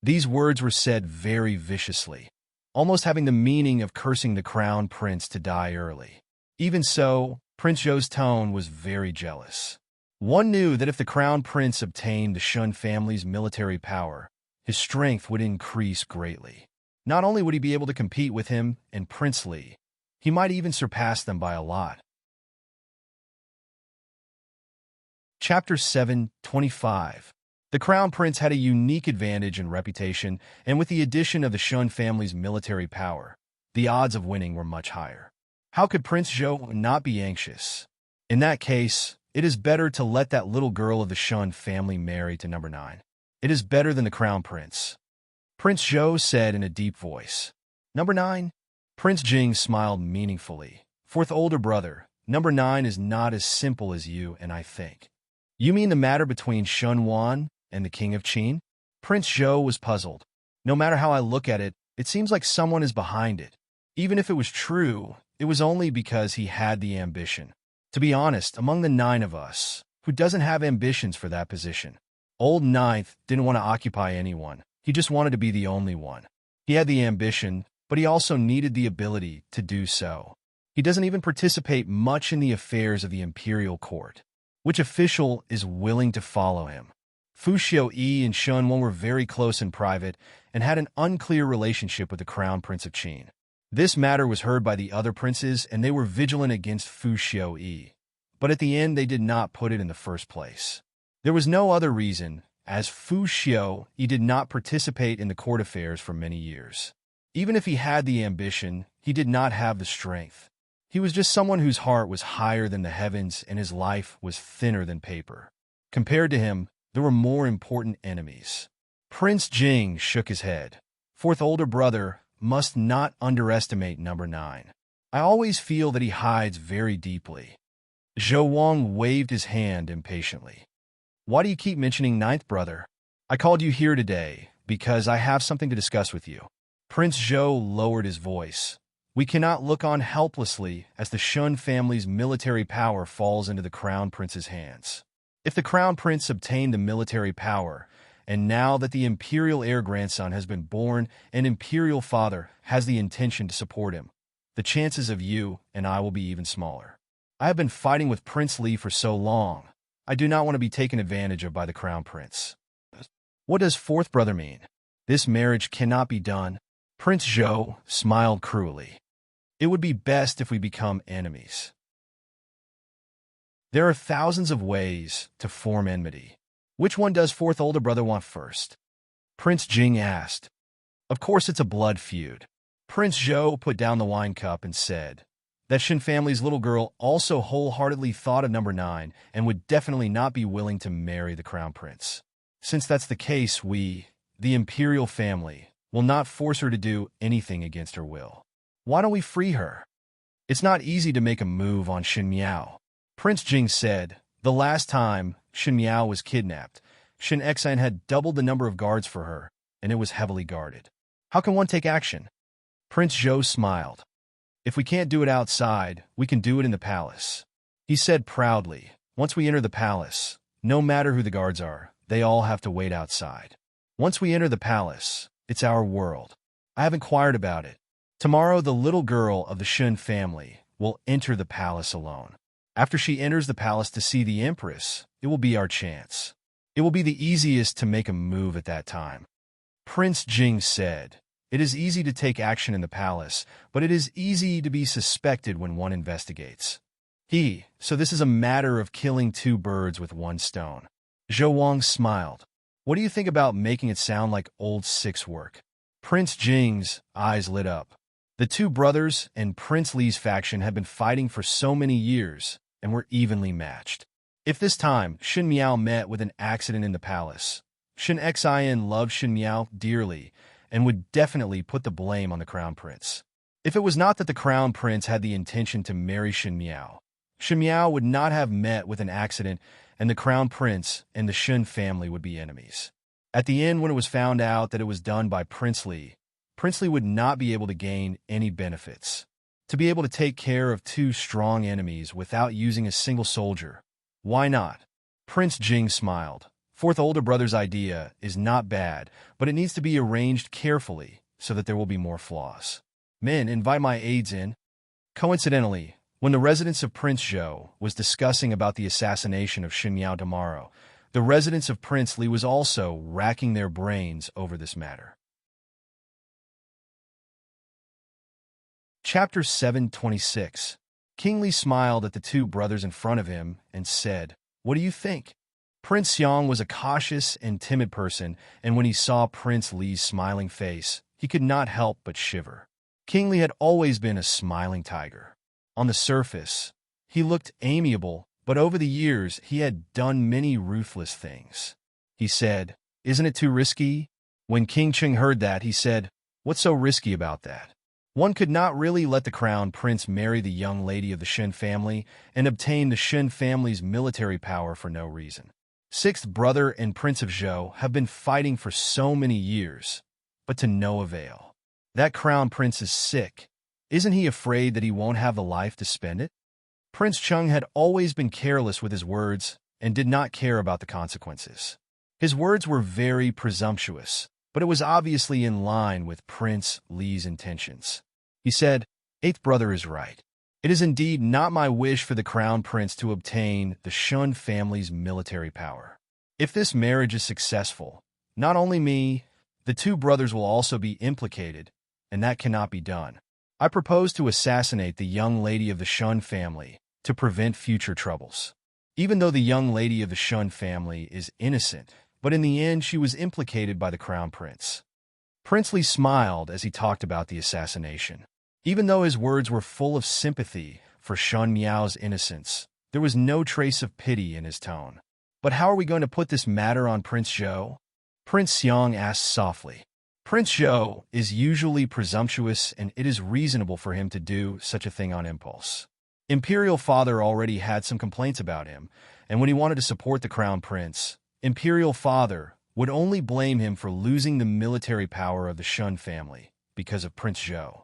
These words were said very viciously, almost having the meaning of cursing the crown prince to die early. Even so, Prince Zhou's tone was very jealous. One knew that if the crown prince obtained the Shun family's military power, his strength would increase greatly. Not only would he be able to compete with him and Prince Li, he might even surpass them by a lot. Chapter 7:25. The crown prince had a unique advantage in reputation, and with the addition of the Shun family's military power, the odds of winning were much higher. How could Prince Zhou not be anxious? In that case, it is better to let that little girl of the Shun family marry to number 9. It is better than the crown prince. Prince Zhou said in a deep voice. Number 9? Prince Jing smiled meaningfully. Fourth older brother, number 9 is not as simple as you and I think. You mean the matter between Shun Wan and the King of Qin? Prince Zhou was puzzled. No matter how I look at it, it seems like someone is behind it. Even if it was true, it was only because he had the ambition. To be honest, among the 9 of us, who doesn't have ambitions for that position? Old Ninth didn't want to occupy anyone. He just wanted to be the only one. He had the ambition, but he also needed the ability to do so. He doesn't even participate much in the affairs of the imperial court. Which official is willing to follow him? Fu Xiuyi and Shun Wan were very close in private and had an unclear relationship with the crown prince of Qin. This matter was heard by the other princes, and they were vigilant against Fu Xiuyi. But at the end, they did not put it in the first place. There was no other reason, As Fu Xiu, he did not participate in the court affairs for many years. Even if he had the ambition, he did not have the strength. He was just someone whose heart was higher than the heavens and his life was thinner than paper. Compared to him, there were more important enemies. Prince Jing shook his head. Fourth older brother must not underestimate number 9. I always feel that he hides very deeply. Zhou Wang waved his hand impatiently. Why do you keep mentioning ninth brother? I called you here today because I have something to discuss with you. Prince Zhou lowered his voice. We cannot look on helplessly as the Shun family's military power falls into the Crown Prince's hands. If the Crown Prince obtained the military power, and now that the imperial heir grandson has been born, an imperial father has the intention to support him, the chances of you and I will be even smaller. I have been fighting with Prince Li for so long. I do not want to be taken advantage of by the Crown Prince. What does fourth brother mean? This marriage cannot be done. Prince Zhou smiled cruelly. It would be best if we become enemies. There are thousands of ways to form enmity. Which one does fourth older brother want first? Prince Jing asked. Of course it's a blood feud. Prince Zhou put down the wine cup and said, that Shin family's little girl also wholeheartedly thought of number 9 and would definitely not be willing to marry the Crown Prince. Since that's the case, we, the imperial family, will not force her to do anything against her will. Why don't we free her? It's not easy to make a move on Shin Miao. Prince Jing said, the last time Shin Miao was kidnapped, Shin Exan had doubled the number of guards for her, and it was heavily guarded. How can one take action? Prince Zhou smiled. If we can't do it outside, we can do it in the palace. He said proudly, once we enter the palace, no matter who the guards are, they all have to wait outside. Once we enter the palace, it's our world. I have inquired about it. Tomorrow, the little girl of the Shun family will enter the palace alone. After she enters the palace to see the Empress, it will be our chance. It will be the easiest to make a move at that time. Prince Jing said, it is easy to take action in the palace, but it is easy to be suspected when one investigates. So this is a matter of killing 2 birds with 1 stone. Zhou Wang smiled. What do you think about making it sound like old 6 work? Prince Jing's eyes lit up. The 2 brothers and Prince Li's faction had been fighting for so many years and were evenly matched. If this time Shin Miao met with an accident in the palace, Shin Xian loved Shin Miao dearly and would definitely put the blame on the Crown Prince. If it was not that the Crown Prince had the intention to marry Shin Miao would not have met with an accident, and the Crown Prince and the Shun family would be enemies. At the end, when it was found out that it was done by Prince Li would not be able to gain any benefits. To be able to take care of 2 strong enemies without using a single soldier, why not? Prince Jing smiled. Fourth older brother's idea is not bad, but it needs to be arranged carefully so that there will be more flaws. Men, invite my aides in. Coincidentally, when the residents of Prince Zhou was discussing about the assassination of Shin Miao tomorrow, the residents of Prince Li was also racking their brains over this matter. Chapter 726. King Li smiled at the 2 brothers in front of him and said, what do you think? Prince Xiang was a cautious and timid person, and when he saw Prince Li's smiling face, he could not help but shiver. King Li had always been a smiling tiger. On the surface, he looked amiable, but over the years he had done many ruthless things. He said, isn't it too risky? When King Cheng heard that, he said, what's so risky about that? One could not really let the Crown Prince marry the young lady of the Shin family and obtain the Shin family's military power for no reason. 6th brother and Prince of Zhou have been fighting for so many years, but to no avail. That Crown Prince is sick. Isn't he afraid that he won't have the life to spend it? Prince Chung had always been careless with his words and did not care about the consequences. His words were very presumptuous, but it was obviously in line with Prince Li's intentions. He said, 8th brother is right. It is indeed not my wish for the Crown Prince to obtain the Shun family's military power. If this marriage is successful, not only me, the 2 brothers will also be implicated, and that cannot be done. I propose to assassinate the young lady of the Shun family to prevent future troubles. Even though the young lady of the Shun family is innocent, but in the end she was implicated by the crown prince. Prince Li smiled as he talked about the assassination. Even though his words were full of sympathy for Shen Miao's innocence, there was no trace of pity in his tone. "But how are we going to put this matter on Prince Zhou?" Prince Xiang asked softly. Prince Zhou is usually presumptuous, and it is reasonable for him to do such a thing on impulse. Imperial Father already had some complaints about him, and when he wanted to support the crown prince, Imperial Father would only blame him for losing the military power of the Shun family because of Prince Zhou.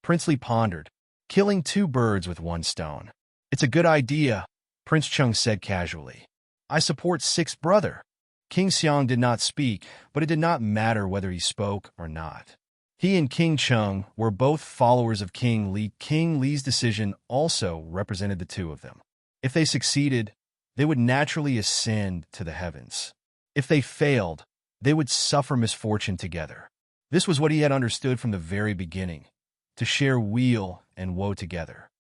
Prince Li pondered, killing two birds with one stone. "It's a good idea," Prince Cheng said casually. "I support sixth brother." King Xiang did not speak, but it did not matter whether he spoke or not. He and King Cheng were both followers of King Li. King Li's decision also represented the two of them. If they succeeded, they would naturally ascend to the heavens. If they failed, they would suffer misfortune together. This was what he had understood from the very beginning, to share weal and woe together.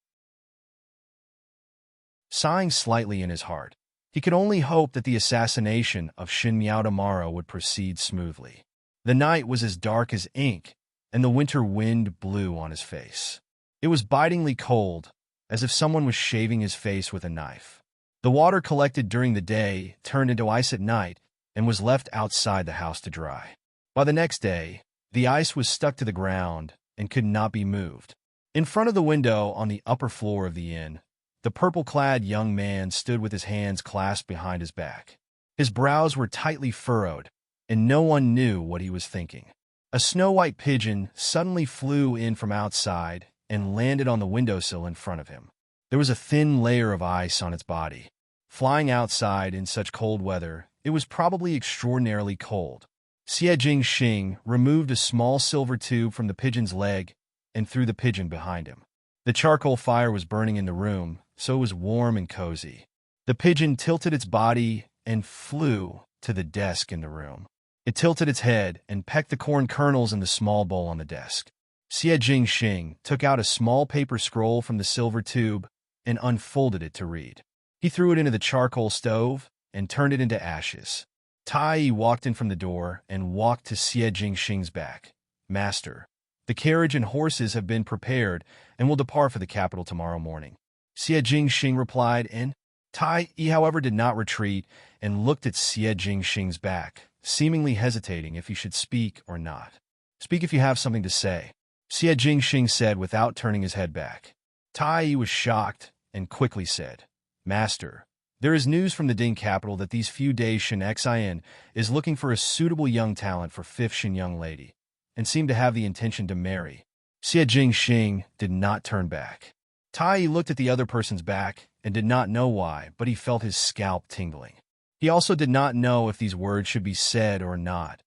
Sighing slightly in his heart, he could only hope that the assassination of Shen Miao tomorrow would proceed smoothly. The night was as dark as ink, and the winter wind blew on his face. It was bitingly cold, as if someone was shaving his face with a knife. The water collected during the day turned into ice at night and was left outside the house to dry. By the next day, the ice was stuck to the ground and could not be moved. In front of the window on the upper floor of the inn, the purple-clad young man stood with his hands clasped behind his back. His brows were tightly furrowed, and no one knew what he was thinking. A snow-white pigeon suddenly flew in from outside and landed on the windowsill in front of him. There was a thin layer of ice on its body. Flying outside in such cold weather, it was probably extraordinarily cold. Xie Jingxing removed a small silver tube from the pigeon's leg and threw the pigeon behind him. The charcoal fire was burning in the room, so it was warm and cozy. The pigeon tilted its body and flew to the desk in the room. It tilted its head and pecked the corn kernels in the small bowl on the desk. Xie Jingxing took out a small paper scroll from the silver tube and unfolded it to read. He threw it into the charcoal stove and turned it into ashes. Tai Yi walked in from the door and walked to Xie Jingxing's back. "Master, the carriage and horses have been prepared and will depart for the capital tomorrow morning." Xie Jingxing replied, and Tai Yi, however, did not retreat and looked at Xie Jingxing's back, seemingly hesitating if he should speak or not. "Speak if you have something to say," Xie Jingxing said without turning his head back. Tai Yi was shocked and quickly said, "Master, there is news from the Ding capital that these few days Shen Xian is looking for a suitable young talent for fifth Shen young lady, and seemed to have the intention to marry." Xie Jingxing did not turn back. Tai Yi looked at the other person's back and did not know why, but he felt his scalp tingling. He also did not know if these words should be said or not,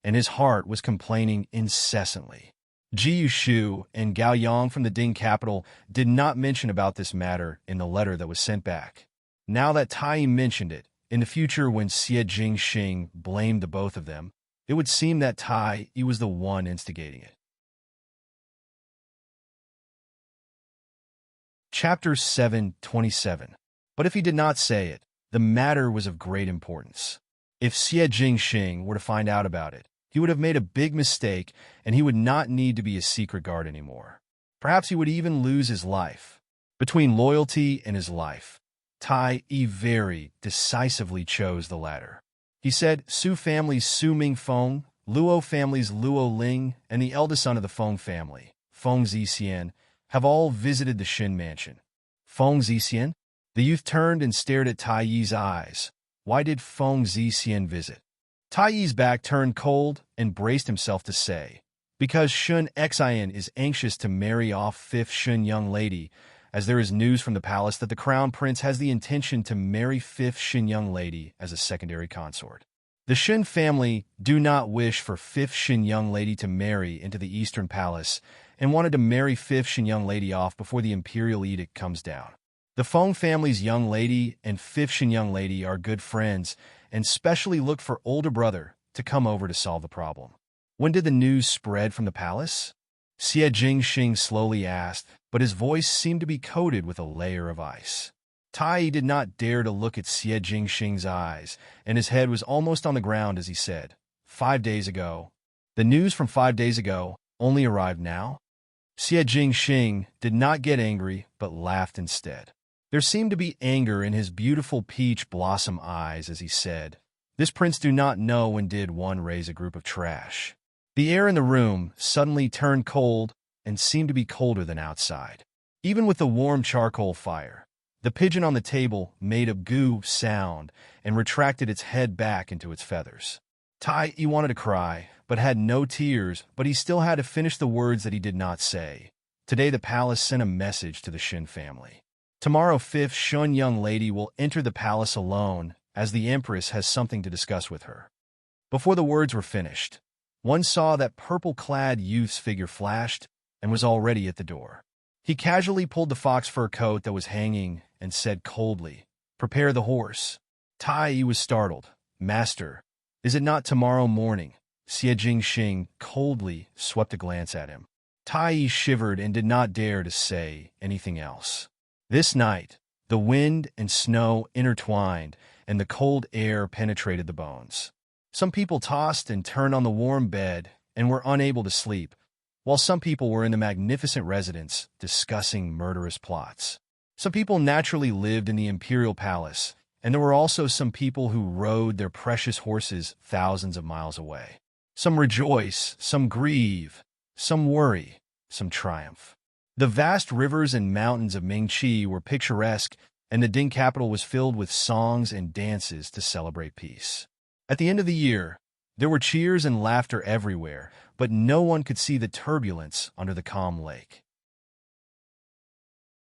and his heart was complaining incessantly. Ji Yushu and Gao Yang from the Ding capital did not mention about this matter in the letter that was sent back. Now that Tai Yi mentioned it, in the future when Xie Jingxing blamed the both of them, it would seem that Tai Yi was the one instigating it. Chapter 7:27. But if he did not say it, the matter was of great importance. If Xie Jingxing were to find out about it, he would have made a big mistake, and he would not need to be a secret guard anymore. Perhaps he would even lose his life. Between loyalty and his life, Tai Yi very decisively chose the latter. He said, "Su family's Su Mingfeng, Luo family's Luo Ling, and the eldest son of the Feng family, Feng Zixian, have all visited the Shen mansion." "Feng Zixian?" The youth turned and stared at Tai Yi's eyes. Why did Feng Zixian visit? Tai Yi's back turned cold and braced himself to say, "Because Shen Xian is anxious to marry off fifth Shen young lady, as there is news from the palace that the crown prince has the intention to marry fifth Shen young lady as a secondary consort. The Shen family do not wish for fifth Shen young lady to marry into the eastern palace and wanted to marry fifth Shen young lady off before the imperial edict comes down. The Feng family's young lady and fifth Shen young lady are good friends and specially looked for older brother to come over to solve the problem." "When did the news spread from the palace?" Xie Jingxing slowly asked, but his voice seemed to be coated with a layer of ice. Tai did not dare to look at Xie Jingxing's eyes, and his head was almost on the ground as he said, 5 days ago. The news from 5 days ago only arrived now? Xie Jingxing did not get angry, but laughed instead. There seemed to be anger in his beautiful peach blossom eyes as he said, "This prince do not know when did one raise a group of trash." The air in the room suddenly turned cold and seemed to be colder than outside. Even with the warm charcoal fire, the pigeon on the table made a goo sound and retracted its head back into its feathers. Tai wanted to cry, but had no tears, but he still had to finish the words that he did not say. Today the palace sent a message to the Shin family. Tomorrow 5th Shun young lady will enter the palace alone, as the Empress has something to discuss with her. Before the words were finished, one saw that purple-clad youth's figure flashed and was already at the door. He casually pulled the fox fur coat that was hanging and said coldly, "Prepare the horse." Tai was startled. "Master, is it not tomorrow morning?" Xie Jingxing coldly swept a glance at him. Tai shivered and did not dare to say anything else. This night, the wind and snow intertwined, and the cold air penetrated the bones. Some people tossed and turned on the warm bed and were unable to sleep, while some people were in the magnificent residence discussing murderous plots. Some people naturally lived in the imperial palace, and there were also some people who rode their precious horses thousands of miles away. Some rejoice, some grieve, some worry, some triumph. The vast rivers and mountains of Mingqi were picturesque, and the Ding capital was filled with songs and dances to celebrate peace. At the end of the year, there were cheers and laughter everywhere, but no one could see the turbulence under the calm lake.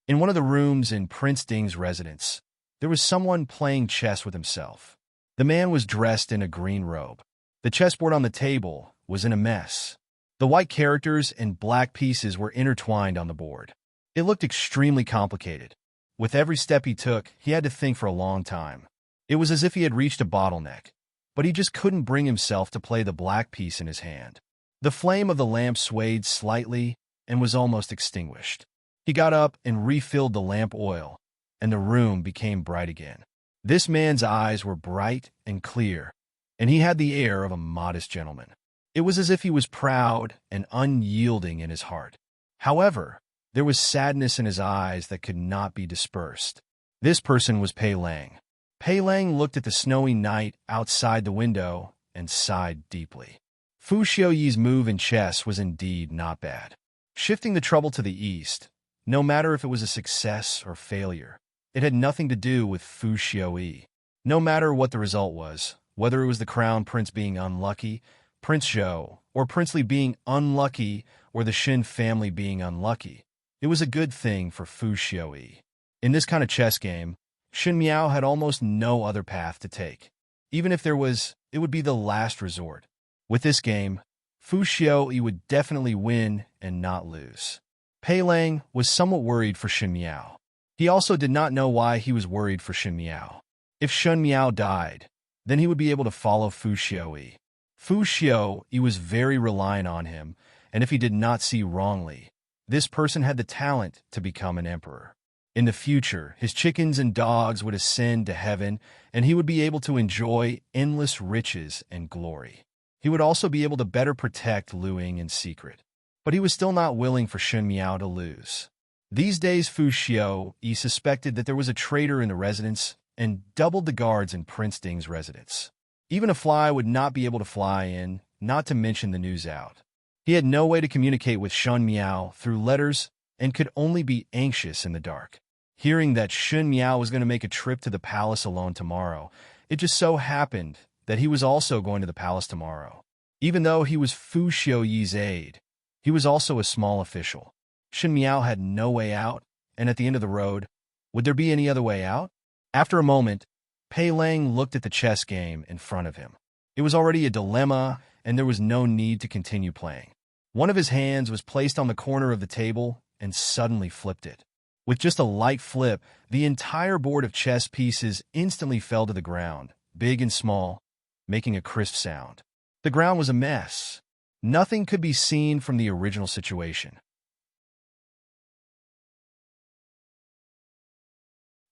In one of the rooms in Prince Ding's residence, there was someone playing chess with himself. The man was dressed in a green robe. The chessboard on the table was in a mess. The white characters and black pieces were intertwined on the board. It looked extremely complicated. With every step he took, he had to think for a long time. It was as if he had reached a bottleneck, but he just couldn't bring himself to play the black piece in his hand. The flame of the lamp swayed slightly and was almost extinguished. He got up and refilled the lamp oil, and the room became bright again. This man's eyes were bright and clear, and he had the air of a modest gentleman. It was as if he was proud and unyielding in his heart. However, there was sadness in his eyes that could not be dispersed. This person was Pei Lang. Pei Lang looked at the snowy night outside the window and sighed deeply. Fu Xiuyi's move in chess was indeed not bad. Shifting the trouble to the east, no matter if it was a success or failure, it had nothing to do with Fu Xiuyi. No matter what the result was, whether it was the crown prince being unlucky, Prince Zhou, or Princely being unlucky, or the Shin family being unlucky, it was a good thing for Fu Xiuyi. In this kind of chess game, Shin Miao had almost no other path to take. Even if there was, it would be the last resort. With this game, Fu Xiuyi would definitely win and not lose. Pei Lang was somewhat worried for Shin Miao. He also did not know why he was worried for Shin Miao. If Shin Miao died, then he would be able to follow Fu Xiuyi. Fu Xiuyi was very reliant on him, and if he did not see wrongly, this person had the talent to become an emperor. In the future, his chickens and dogs would ascend to heaven, and he would be able to enjoy endless riches and glory. He would also be able to better protect Luing in secret. But he was still not willing for Shin Miao to lose. These days, Fu Xiuyi suspected that there was a traitor in the residence and doubled the guards in Prince Ding's residence. Even a fly would not be able to fly in, not to mention the news out. He had no way to communicate with Shin Miao through letters and could only be anxious in the dark. Hearing that Shin Miao was going to make a trip to the palace alone tomorrow, it just so happened that he was also going to the palace tomorrow. Even though he was Fu Xiuyi's aide, he was also a small official. Shin Miao had no way out, and at the end of the road, would there be any other way out? After a moment, Pei Lang looked at the chess game in front of him. It was already a dilemma, and there was no need to continue playing. One of his hands was placed on the corner of the table and suddenly flipped it. With just a light flip, the entire board of chess pieces instantly fell to the ground, big and small, making a crisp sound. The ground was a mess. Nothing could be seen from the original situation.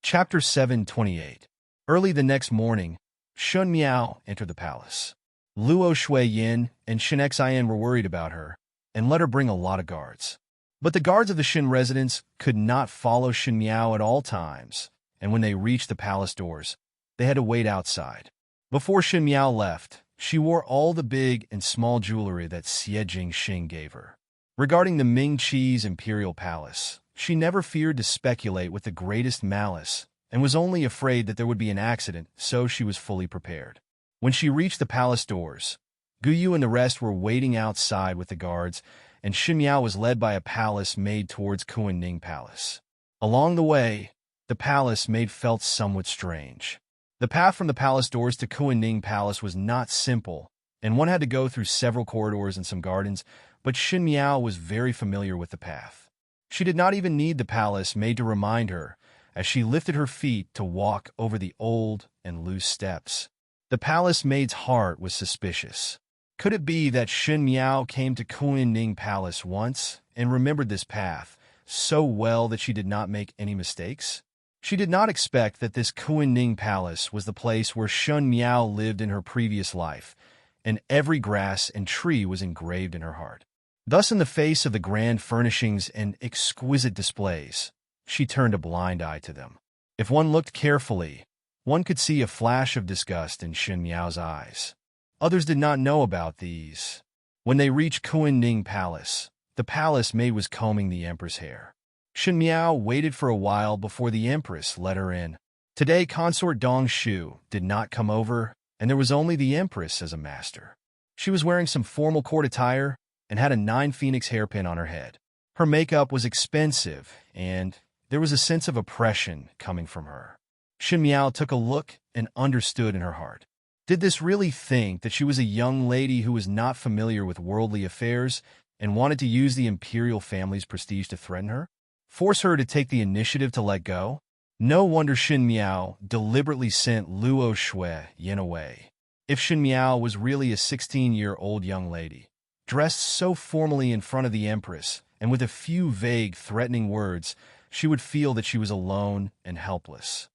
Chapter 728. Early the next morning, Shun Miao entered the palace. Luo Shui Yin and Shin Xian were worried about her and let her bring a lot of guards. But the guards of the Shin residence could not follow Shin Miao at all times, and when they reached the palace doors, they had to wait outside. Before Shin Miao left, she wore all the big and small jewelry that Xie Jingxing gave her. Regarding the Ming Qi's imperial palace, she never feared to speculate with the greatest malice and was only afraid that there would be an accident, so she was fully prepared. When she reached the palace doors, Gu Yu and the rest were waiting outside with the guards, and Shin Miao was led by a palace maid towards Kuan-Ning Palace. Along the way, the palace maid felt somewhat strange. The path from the palace doors to Kuan-Ning Palace was not simple, and one had to go through several corridors and some gardens, but Shin Miao was very familiar with the path. She did not even need the palace maid to remind her, as she lifted her feet to walk over the old and loose steps. The palace maid's heart was suspicious. Could it be that Shin Miao came to Kuan-Ning Palace once and remembered this path so well that she did not make any mistakes? She did not expect that this Kuan-Ning Palace was the place where Shun Miao lived in her previous life, and every grass and tree was engraved in her heart. Thus, in the face of the grand furnishings and exquisite displays, she turned a blind eye to them. If one looked carefully, one could see a flash of disgust in Shin Miao's eyes. Others did not know about these. When they reached Kuan-Ning Palace, the palace maid was combing the Empress' hair. Shin Miao waited for a while before the Empress let her in. Today, Consort Dong Shu did not come over, and there was only the Empress as a master. She was wearing some formal court attire and had a 9-phoenix hairpin on her head. Her makeup was expensive, and there was a sense of oppression coming from her. Shin Miao took a look and understood in her heart. Did this really think that she was a young lady who was not familiar with worldly affairs and wanted to use the imperial family's prestige to threaten her? Force her to take the initiative to let go? No wonder Shin Miao deliberately sent Luo Shui Yin away. If Shin Miao was really a 16-year-old young lady, dressed so formally in front of the Empress and with a few vague, threatening words, she would feel that she was alone and helpless.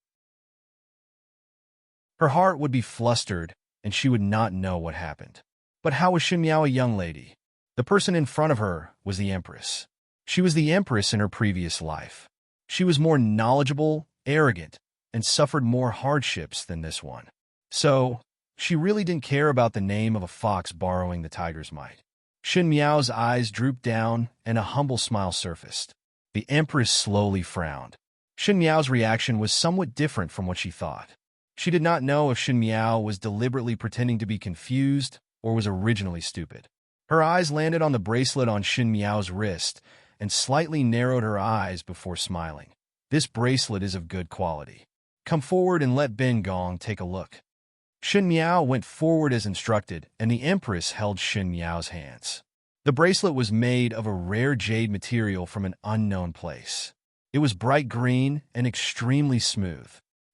Her heart would be flustered, and she would not know what happened. But how was Shin Miao a young lady? The person in front of her was the Empress. She was the Empress in her previous life. She was more knowledgeable, arrogant, and suffered more hardships than this one. So, she really didn't care about the name of a fox borrowing the tiger's might. Shin Miao's eyes drooped down, and a humble smile surfaced. The Empress slowly frowned. Shin Miao's reaction was somewhat different from what she thought. She did not know if Shin Miao was deliberately pretending to be confused or was originally stupid. Her eyes landed on the bracelet on Shin Miao's wrist and slightly narrowed her eyes before smiling. This bracelet is of good quality. Come forward and let Ben Gong take a look. Shin Miao went forward as instructed, and the Empress held Shin Miao's hands. The bracelet was made of a rare jade material from an unknown place. It was bright green and extremely smooth.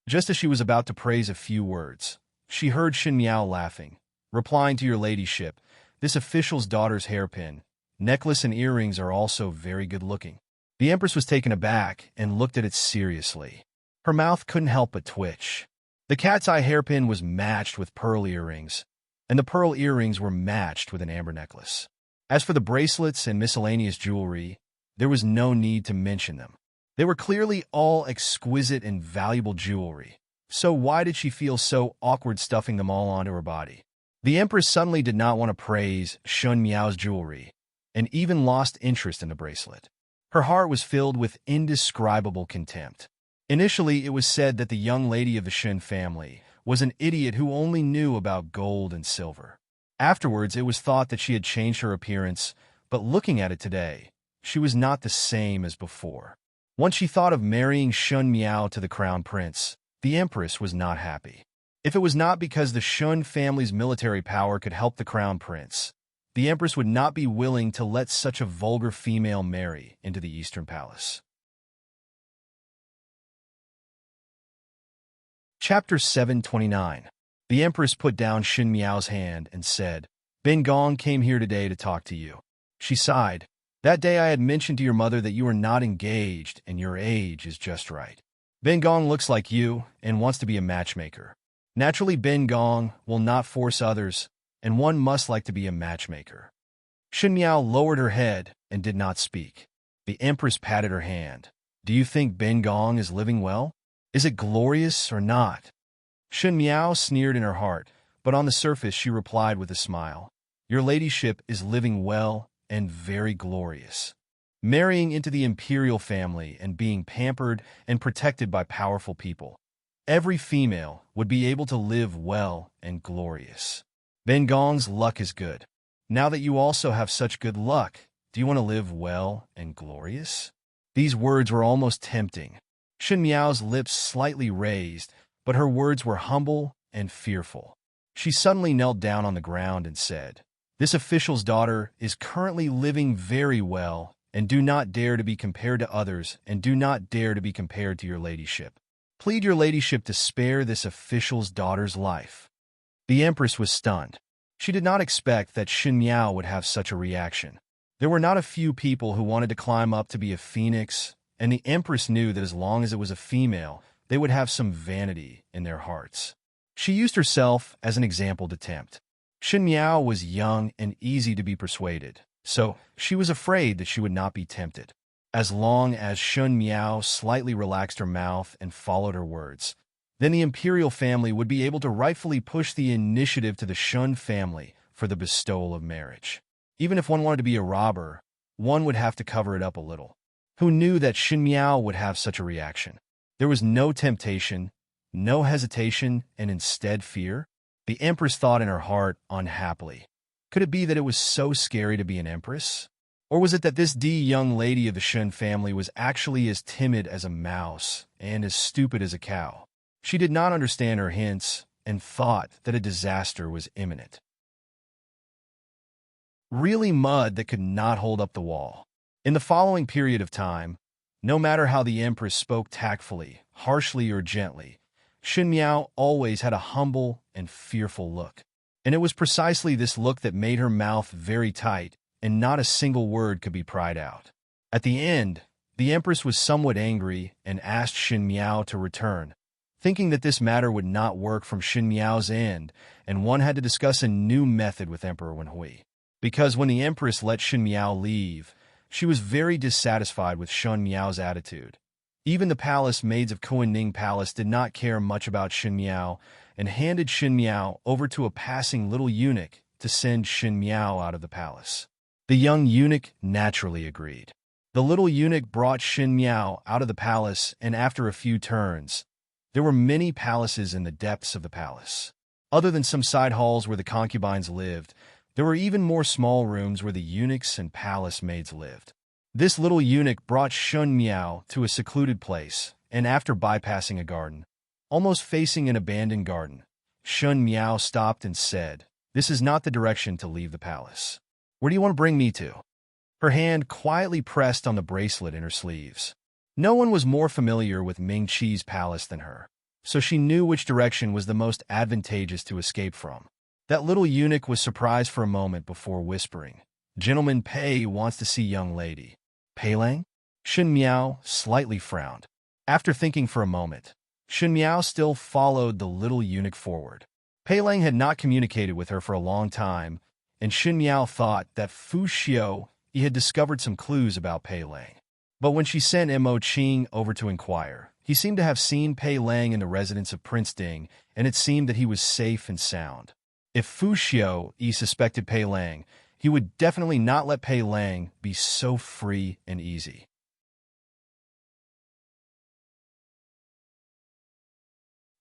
Just as she was about to praise a few words, she heard Shin Miao laughing, replying to your ladyship, this official's daughter's hairpin, necklace and earrings are also very good-looking. The Empress was taken aback and looked at it seriously. Her mouth couldn't help but twitch. The cat's eye hairpin was matched with pearl earrings, and the pearl earrings were matched with an amber necklace. As for the bracelets and miscellaneous jewelry, there was no need to mention them. They were clearly all exquisite and valuable jewelry, so why did she feel so awkward stuffing them all onto her body? The Empress suddenly did not want to praise Shun Miao's jewelry, and even lost interest in the bracelet. Her heart was filled with indescribable contempt. Initially, it was said that the young lady of the Shin family was an idiot who only knew about gold and silver. Afterwards, it was thought that she had changed her appearance, but looking at it today, she was not the same as before. Once she thought of marrying Shun Miao to the crown prince, the Empress was not happy. If it was not because the Shun family's military power could help the crown prince, the Empress would not be willing to let such a vulgar female marry into the Eastern Palace. Chapter 729. The Empress put down Shin Miao's hand and said, Ben Gong came here today to talk to you. She sighed. That day I had mentioned to your mother that you are not engaged and your age is just right. Ben Gong looks like you and wants to be a matchmaker. Naturally, Ben Gong will not force others, and one must like to be a matchmaker. Shen Miao lowered her head and did not speak. The Empress patted her hand. Do you think Ben Gong is living well? Is it glorious or not? Shen Miao sneered in her heart, but on the surface she replied with a smile. Your ladyship is living well and very glorious. Marrying into the imperial family and being pampered and protected by powerful people. Every female would be able to live well and glorious. Ben Gong's luck is good. Now that you also have such good luck, do you want to live well and glorious? These words were almost tempting. Shen Miao's lips slightly raised, but her words were humble and fearful. She suddenly knelt down on the ground and said, This official's daughter is currently living very well, and do not dare to be compared to others, and do not dare to be compared to your ladyship. Plead your ladyship to spare this official's daughter's life. The Empress was stunned. She did not expect that Shen Miao would have such a reaction. There were not a few people who wanted to climb up to be a phoenix, and the Empress knew that as long as it was a female, they would have some vanity in their hearts. She used herself as an example to tempt. Shen Miao was young and easy to be persuaded, so she was afraid that she would not be tempted. As long as Shen Miao slightly relaxed her mouth and followed her words, then the imperial family would be able to rightfully push the initiative to the Shun family for the bestowal of marriage. Even if one wanted to be a robber, one would have to cover it up a little. Who knew that Shen Miao would have such a reaction? There was no temptation, no hesitation, and instead fear. The Empress thought in her heart unhappily. Could it be that it was so scary to be an empress? Or was it that this young lady of the Shun family was actually as timid as a mouse and as stupid as a cow? She did not understand her hints and thought that a disaster was imminent. Really mud that could not hold up the wall. In the following period of time, no matter how the Empress spoke tactfully, harshly, or gently, Shen Miao always had a humble and fearful look. And it was precisely this look that made her mouth very tight, and not a single word could be pried out. At the end, the Empress was somewhat angry and asked Shen Miao to return, thinking that this matter would not work from Shen Miao's end, and one had to discuss a new method with Emperor Wenhui. Because when the Empress let Shen Miao leave, she was very dissatisfied with Shen Miao's attitude. Even the palace maids of Kuan-Ning Palace did not care much about Shen Miao and handed Shen Miao over to a passing little eunuch to send Shen Miao out of the palace. The young eunuch naturally agreed. The little eunuch brought Shen Miao out of the palace, and after a few turns, there were many palaces in the depths of the palace. Other than some side halls where the concubines lived, there were even more small rooms where the eunuchs and palace maids lived. This little eunuch brought Shen Miao to a secluded place, and after bypassing a garden, almost facing an abandoned garden, Shen Miao stopped and said, This is not the direction to leave the palace. Where do you want to bring me to? Her hand quietly pressed on the bracelet in her sleeves. No one was more familiar with Ming Qi's palace than her, so she knew which direction was the most advantageous to escape from. That little eunuch was surprised for a moment before whispering, Gentleman Pei wants to see young lady. Pei Lang? Shen Miao slightly frowned. After thinking for a moment, Shen Miao still followed the little eunuch forward. Pei Lang had not communicated with her for a long time, and Shen Miao thought that Fu Xiu had discovered some clues about Pei Lang. But when she sent Mo Qing over to inquire, he seemed to have seen Pei Lang in the residence of Prince Ding, and it seemed that he was safe and sound. If Fu Xiu suspected Pei Lang, he would definitely not let Pei Lang be so free and easy.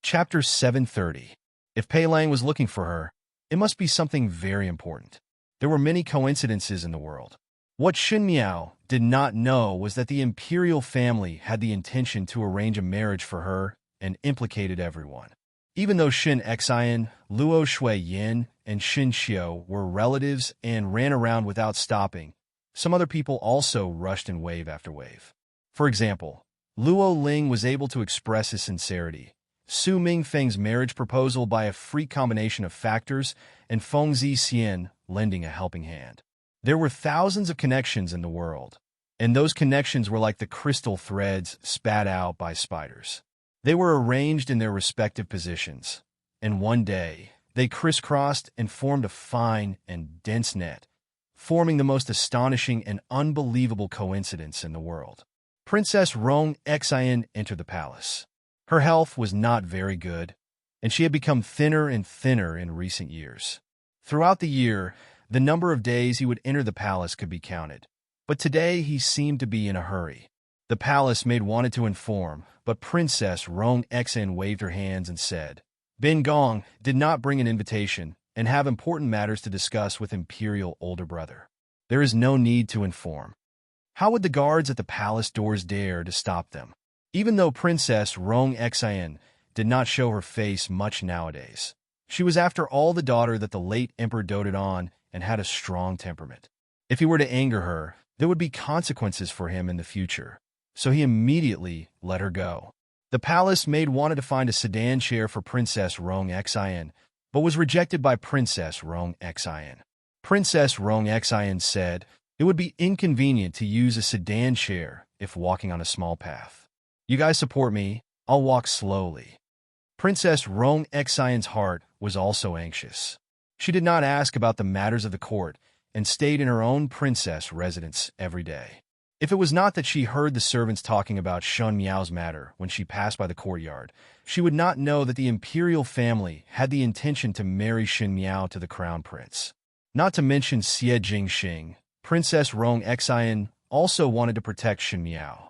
Chapter 730. If Pei Lang was looking for her, it must be something very important. There were many coincidences in the world. What Shen Miao did not know was that the imperial family had the intention to arrange a marriage for her and implicated everyone. Even though Shen Xian, Luo Shui Yin, and Shen Xiu were relatives and ran around without stopping, some other people also rushed in wave after wave. For example, Luo Ling was able to express his sincerity, Su Mingfeng's marriage proposal by a freak combination of factors, and Feng Zixian lending a helping hand. There were thousands of connections in the world, and those connections were like the crystal threads spat out by spiders. They were arranged in their respective positions, and one day they crisscrossed and formed a fine and dense net, forming the most astonishing and unbelievable coincidence in the world. Princess Rong Xian entered the palace. Her health was not very good, and she had become thinner and thinner in recent years. Throughout the year, the number of days he would enter the palace could be counted, but today he seemed to be in a hurry. The palace maid wanted to inform, but Princess Rong Xian waved her hands and said, "Bin Gong did not bring an invitation and have important matters to discuss with Imperial older brother. There is no need to inform." How would the guards at the palace doors dare to stop them? Even though Princess Rong Xian did not show her face much nowadays, she was after all the daughter that the late emperor doted on and had a strong temperament. If he were to anger her, there would be consequences for him in the future, so he immediately let her go. The palace maid wanted to find a sedan chair for Princess Rong Xian, but was rejected by Princess Rong Xian. Princess Rong Xian said it would be inconvenient to use a sedan chair if walking on a small path. "You guys support me, I'll walk slowly." Princess Rong Xian's heart was also anxious. She did not ask about the matters of the court and stayed in her own princess residence every day. If it was not that she heard the servants talking about Shun Miao's matter when she passed by the courtyard, she would not know that the imperial family had the intention to marry Shun Miao to the crown prince. Not to mention Xie Jingxing, Princess Rong Xian also wanted to protect Shun Miao.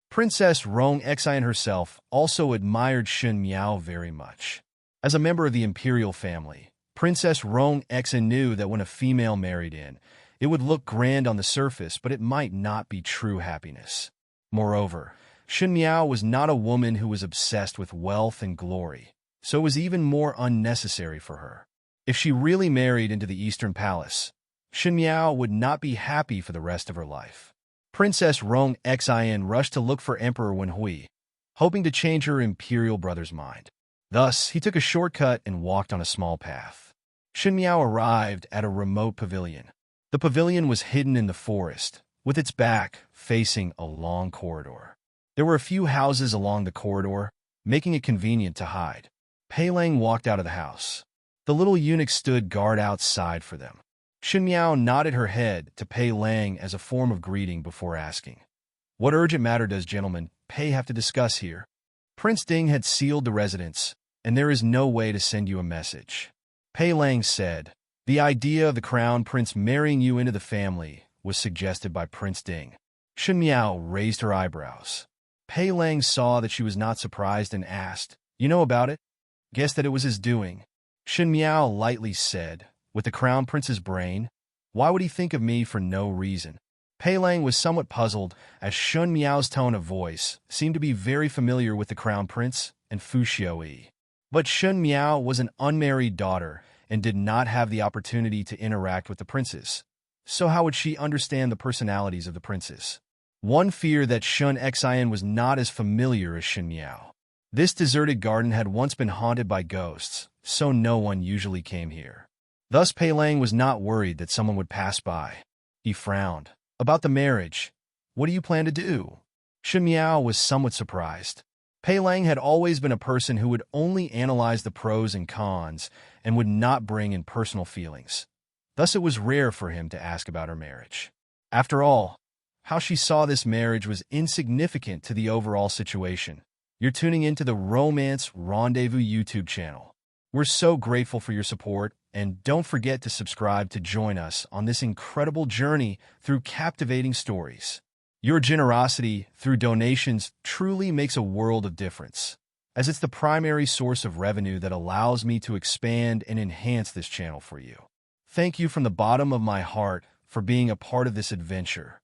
Princess Rong Xian herself also admired Shun Miao very much. As a member of the imperial family, Princess Rong Xian knew that when a female married in, it would look grand on the surface, but it might not be true happiness. Moreover, Shun Miao was not a woman who was obsessed with wealth and glory, so it was even more unnecessary for her. If she really married into the Eastern Palace, Shun Miao would not be happy for the rest of her life. Princess Rong Xian rushed to look for Emperor Wenhui, hoping to change her imperial brother's mind. Thus, he took a shortcut and walked on a small path. Shun Miao arrived at a remote pavilion. The pavilion was hidden in the forest, with its back facing a long corridor. There were a few houses along the corridor, making it convenient to hide. Pei Lang walked out of the house. The little eunuch stood guard outside for them. Shun Miao nodded her head to Pei Lang as a form of greeting before asking, "What urgent matter does gentleman Pei have to discuss here?" Prince Ding had sealed the residence, and there is no way to send you a message. Pei Lang said, "The idea of the crown prince marrying you into the family was suggested by Prince Ding." Shun Miao raised her eyebrows. Pei Lang saw that she was not surprised and asked, "You know about it?" "Guess that it was his doing." Shun Miao lightly said, "With the crown prince's brain, why would he think of me for no reason?" Pei Lang was somewhat puzzled, as Shun Miao's tone of voice seemed to be very familiar with the crown prince and Fu Xiaoyi. But Shun Miao was an unmarried daughter and did not have the opportunity to interact with the princes. So how would she understand the personalities of the princes? One feared that Shun Xian was not as familiar as Shun Miao. This deserted garden had once been haunted by ghosts, so no one usually came here. Thus Pei Lang was not worried that someone would pass by. He frowned. "About the marriage, what do you plan to do?" Shun Miao was somewhat surprised. Pei Lang had always been a person who would only analyze the pros and cons and would not bring in personal feelings. Thus it was rare for him to ask about her marriage. After all, how she saw this marriage was insignificant to the overall situation. You're tuning into the Romance Rendezvous YouTube channel. We're so grateful for your support, and don't forget to subscribe to join us on this incredible journey through captivating stories. Your generosity through donations truly makes a world of difference, as it's the primary source of revenue that allows me to expand and enhance this channel for you. Thank you from the bottom of my heart for being a part of this adventure.